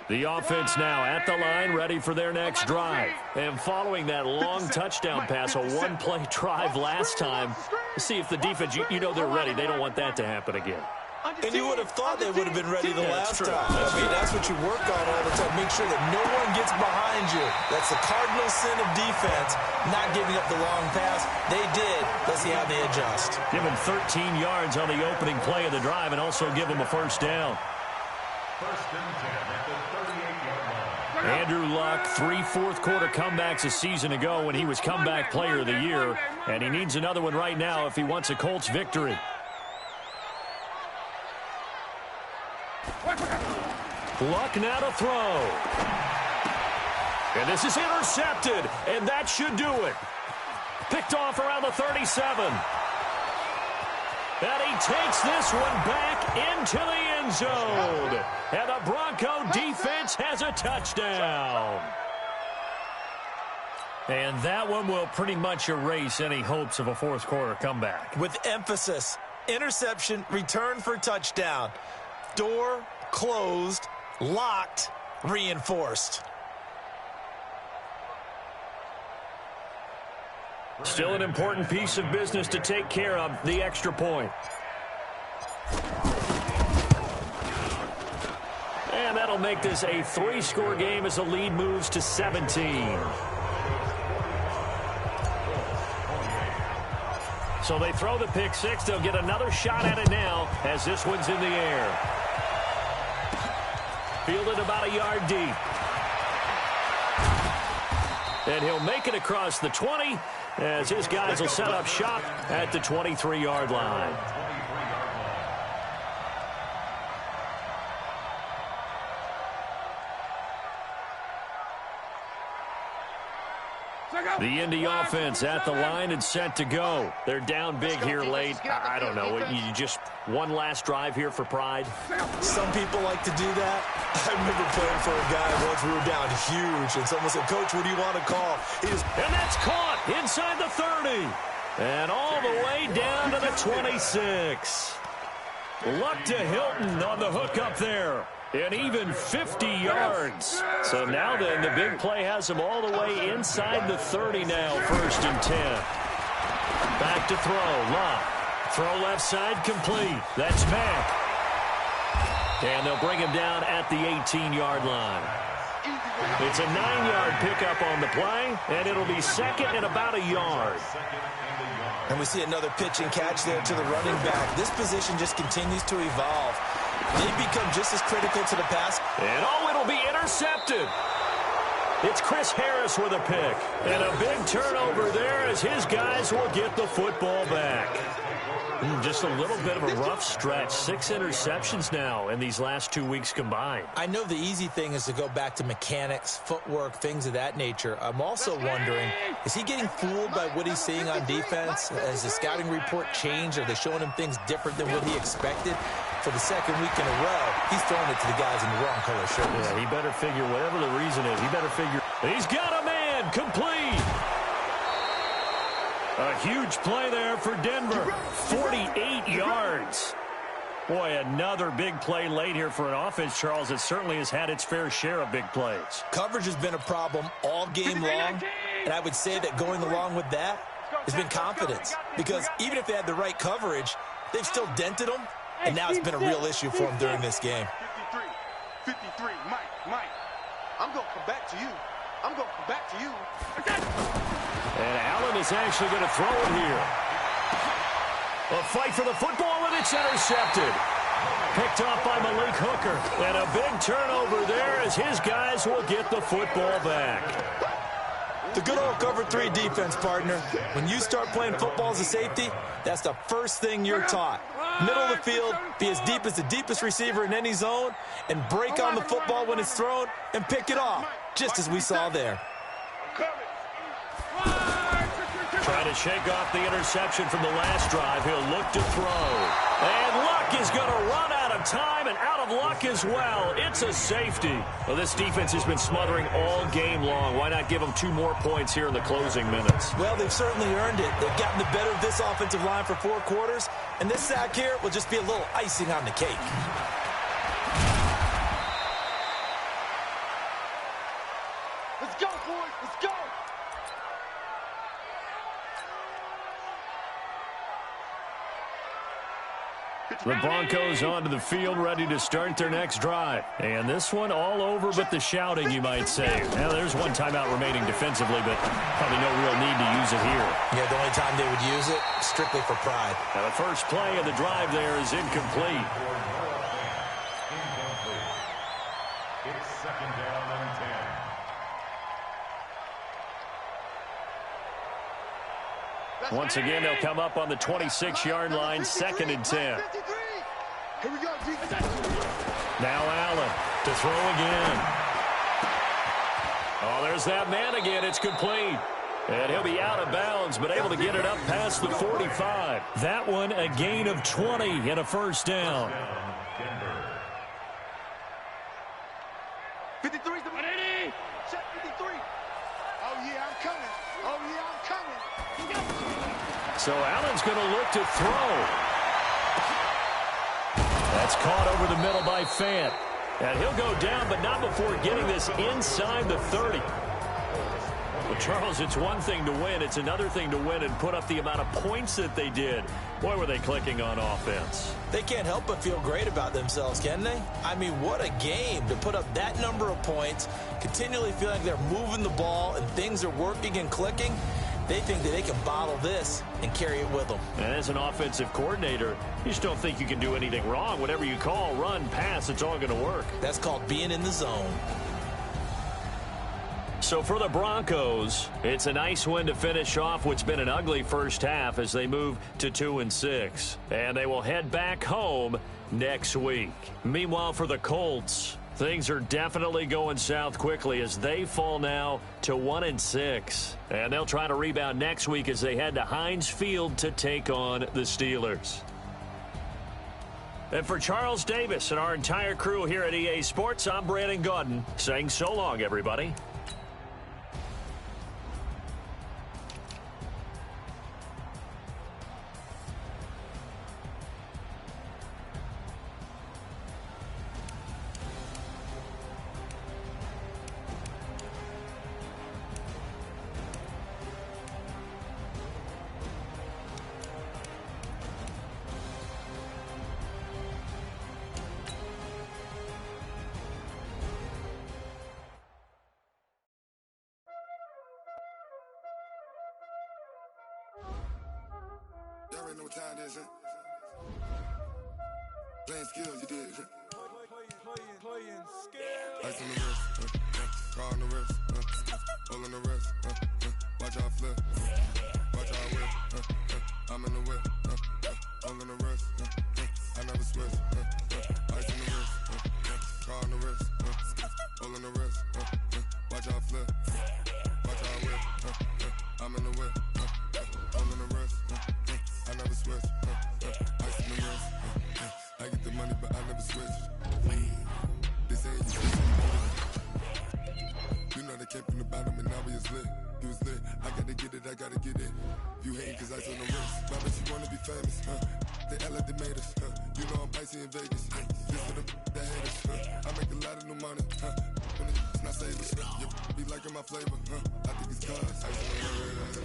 The offense now at the line, ready for their next drive. And following that long touchdown pass, a 1-play drive last time, see if the defense, you know they're ready. They don't want that to happen again. And you would have thought they would have been ready the last time. I mean, that's what you work on all the time. Make sure that no one gets behind you. That's the cardinal sin of defense, not giving up the long pass. They did. Let's see how they adjust. Give them 13 yards on the opening play of the drive and also give them a 1st down. 1st and 10 at the 38-yard line. Andrew Luck, 3 fourth-quarter comebacks a season ago when he was comeback player of the year, and he needs another one right now if he wants a Colts victory. Luck now to throw. And this is intercepted, and that should do it. Picked off around the 37. And he takes this one back into the end zone. And the Bronco defense has a touchdown. And that one will pretty much erase any hopes of a fourth quarter comeback. With emphasis, interception, return for touchdown. Door closed, locked, reinforced. Still an important piece of business to take care of, the extra point. And that'll make this a 3-score game as the lead moves to 17. So they throw the pick six. They'll get another shot at it now as this one's in the air. Fielded about a yard deep. And he'll make it across the 20 as his guys will set up shop at the 23-yard line. The Indy offense at the line and set to go. They're down big here late. I don't know. You just one last drive here for pride? Some people like to do that. I remember playing for a guy once we were down huge, and someone said, "Coach, what do you want to call?" And that's caught inside the 30. And all the way down to the 26. Luck to Hilton on the hook up there. And even 50 yards. So now then, the big play has them all the way inside the 30 now, 1st and 10. Back to throw, Luck. Throw left side, complete. That's Mack. And they'll bring him down at the 18-yard line. It's a 9-yard pickup on the play, and it'll be second and about a yard. And we see another pitch and catch there to the running back. This position just continues to evolve. They've become just as critical to the pass. And it'll be intercepted. It's Chris Harris with a pick. And a big turnover there as his guys will get the football back. Just a little bit of a rough stretch. 6 interceptions now in these last 2 weeks combined. I know the easy thing is to go back to mechanics, footwork, things of that nature. I'm also wondering, is he getting fooled by what he's seeing on defense? Has the scouting report changed? Are they showing him things different than what he expected? For the second week in a row, he's throwing it to the guys in the wrong color shirts. Yeah, he better figure, whatever the reason is, he better figure. He's got a man, complete. A huge play there for Denver. 48 yards. Boy, another big play late here for an offense, Charles, that certainly has had its fair share of big plays. Coverage has been a problem all game long, and I would say that going along with that has been confidence. Because even if they had the right coverage, they've still dented them, and now it's been a real issue for them during this game. 53, Mike. I'm going to come back to you. And Allen is actually going to throw it here. A fight for the football, and it's intercepted. Picked off by Malik Hooker. And a big turnover there as his guys will get the football back. The good old cover 3 defense, partner. When you start playing football as a safety, that's the first thing you're taught. Middle of the field, be as deep as the deepest receiver in any zone, and break on the football when it's thrown and pick it off, just as we saw there. Trying to shake off the interception from the last drive. He'll look to throw. And Luck is going to run out of time and out of luck as well. It's a safety. Well, this defense has been smothering all game long. Why not give them 2 more points here in the closing minutes? Well, they've certainly earned it. They've gotten the better of this offensive line for 4 quarters, and this sack here will just be a little icing on the cake. Let's go, boys. Let's go. The Broncos onto the field, ready to start their next drive. And this one all over but the shouting, you might say. Now, there's one timeout remaining defensively, but probably no real need to use it here. Yeah, the only time they would use it, strictly for pride. Now, the first play of the drive there is incomplete. It's 2nd down and 10. Once again, they'll come up on the 26-yard line, 2nd and 10. Here we go, Now Allen to throw again. Oh, there's that man again. It's complete. And he'll be out of bounds, but able to get it up past the 45. That one, a gain of 20 and a first down. 53's the 53. Oh, yeah, I'm coming. So Allen's going to look to throw. That's caught over the middle by Fant. And he'll go down, but not before getting this inside the 30. Well, Charles, it's one thing to win. It's another thing to win and put up the amount of points that they did. Boy, were they clicking on offense. They can't help but feel great about themselves, can they? I mean, what a game to put up that number of points, continually feel like they're moving the ball and things are working and clicking. They think that they can bottle this and carry it with them. And as an offensive coordinator, you just don't think you can do anything wrong. Whatever you call, run, pass, it's all going to work. That's called being in the zone. So for the Broncos, it's a nice win to finish off what's been an ugly first half as they move to 2-6. And they will head back home next week. Meanwhile, for the Colts, things are definitely going south quickly as they fall now to 1-6. And they'll try to rebound next week as they head to Heinz Field to take on the Steelers. And for Charles Davis and our entire crew here at EA Sports, I'm Brandon Gaudin saying so long, everybody. Y'all already know what time it is, huh? Playing skills, you did. Playing skills. Ice on the wrist, car on the wrist, all on the wrist, watch out flip, watch out whip, I'm in the whip, all on the wrist, I never switch, ice on the wrist, car on the wrist, all on the wrist, watch out flip, watch out whip, I'm in the whip, all on the wrist, I never switch, ice on the wrist, I get the money but I never switch. They say you switch. You know they came from the bottom and now we is lit. You was lit, I gotta get it, I gotta get it. You hating cause ice on the wrist. Why bet you wanna be famous, They act like they made us, You know I'm icy in Vegas, This for the that hate us, I make a lot of new money, When it's not savers, You be liking my flavor, I think it's cause ice on the wrist,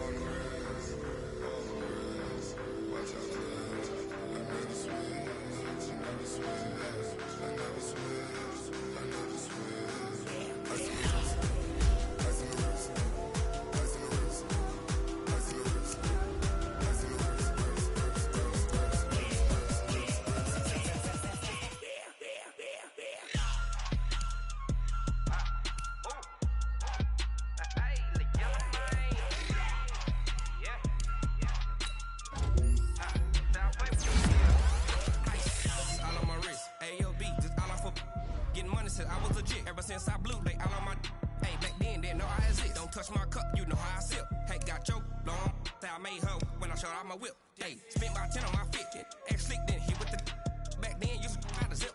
on the wrist, watch out for this. I never switch, I never switch, I never switch, I never switch. Ice on the wrist, ice on the wrist, ice on the wrist, ice on the wrist, ice on the wrist, all on my wrist, AOB, just all off of getting money since I was legit. Ever since I blew, they all on my hey, back then, didn't know I exist. Don't touch my cup, you know how I sip. Hey, got your long, say I made her when I showed out my whip. Hey, spent my 10 on my fit, X slick, then hit with the back then, used to out the zip.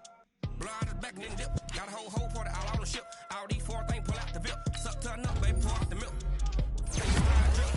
Blow out the back and then dip. Got a whole party all on the ship. All these four things, pull out the VIP. Suck to a nut, baby, pour out the milk. Take your high drip,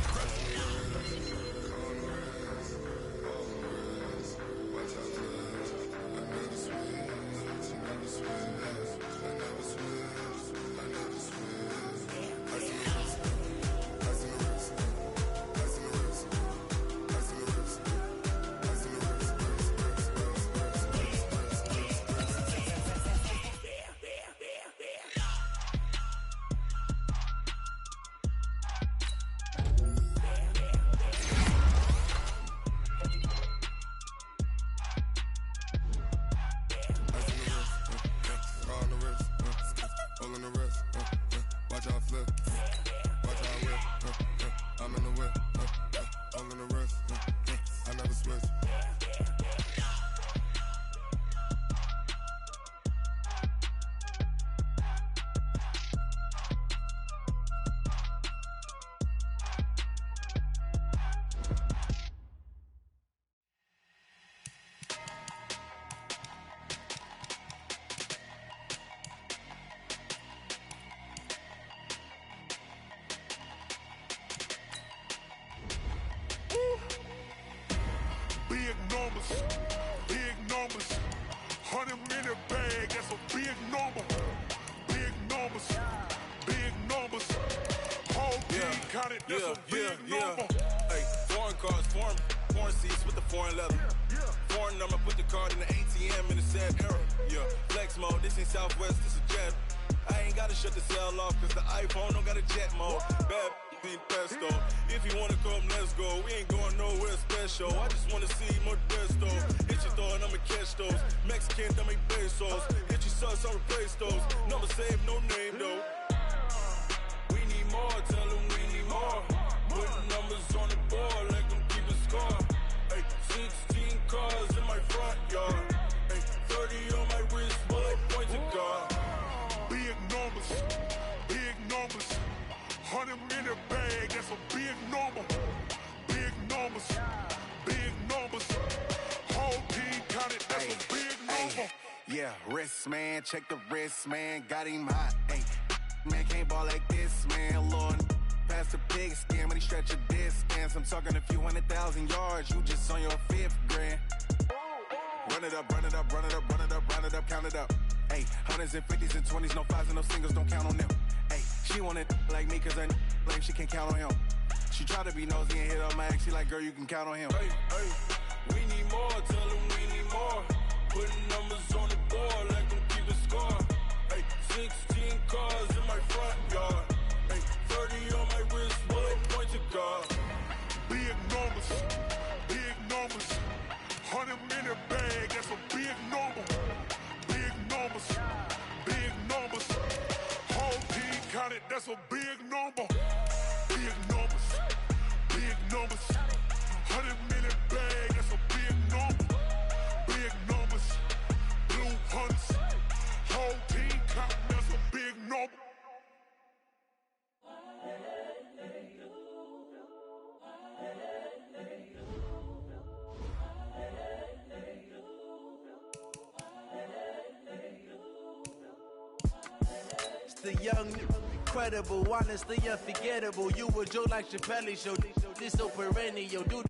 100 in the bag, that's a big number. Big numbers, big numbers. Whole team counted, that's a big number. Hey, foreign cars, foreign seats with the foreign leather. Foreign number, put the card in the ATM in the sad era. Yeah, flex mode, this ain't Southwest, this is jet. I ain't gotta shut the cell off, cause the iPhone don't got a jet mode. Bad ain't pesto. If you wanna come, let's go. We ain't going nowhere special. I just wanna see more Modesto. Hit your thought, I'ma catch those. Mexican, dame pesos. Hit your sus, I'll replace those. Number saved, no name though. We need more, tell them we need more. Putting numbers on the board, let them keep a score. Hey, 16 cars in my front yard. Hey, 30 on my wrist, bullet point to God. Big numbers, big numbers. 100 in the bag, that's a big number. Big numbers, big numbers. Whole team counted, that's a big number. Yeah, wrist man, check the wrist man, got him hot. Hey, man can't ball like this, man. Lord, past the pig skin, but he stretch a distance. I'm talking a few 100,000 yards, you just on your 5th grand. Run it up, run it up, run it up, run it up, run it up, count it up. Hey, 100s and 50s and 20s, no 5s and no singles, don't count on them. Hey, she want it like me, cause her like she can't count on him. She try to be nosy and hit up my ex, she like, girl, you can count on him. Hey, hey, we need more, tell them we need more. Putting numbers on the board, let them keep a score. Hey, 16 cars in my front yard. Hey, 30 on my wrist, bullet point to God. Big numbers, big numbers. 100 in the bag, that's a big number. Big numbers, big numbers. Whole team counted, that's a big number. Big numbers, big numbers. 100 in the bag, that's a big number. Big numbers, blue hunts. Whole team counting, that's a big number. The young, incredible, honestly unforgettable. You a joke like Chappelle show. This so perennial, dude.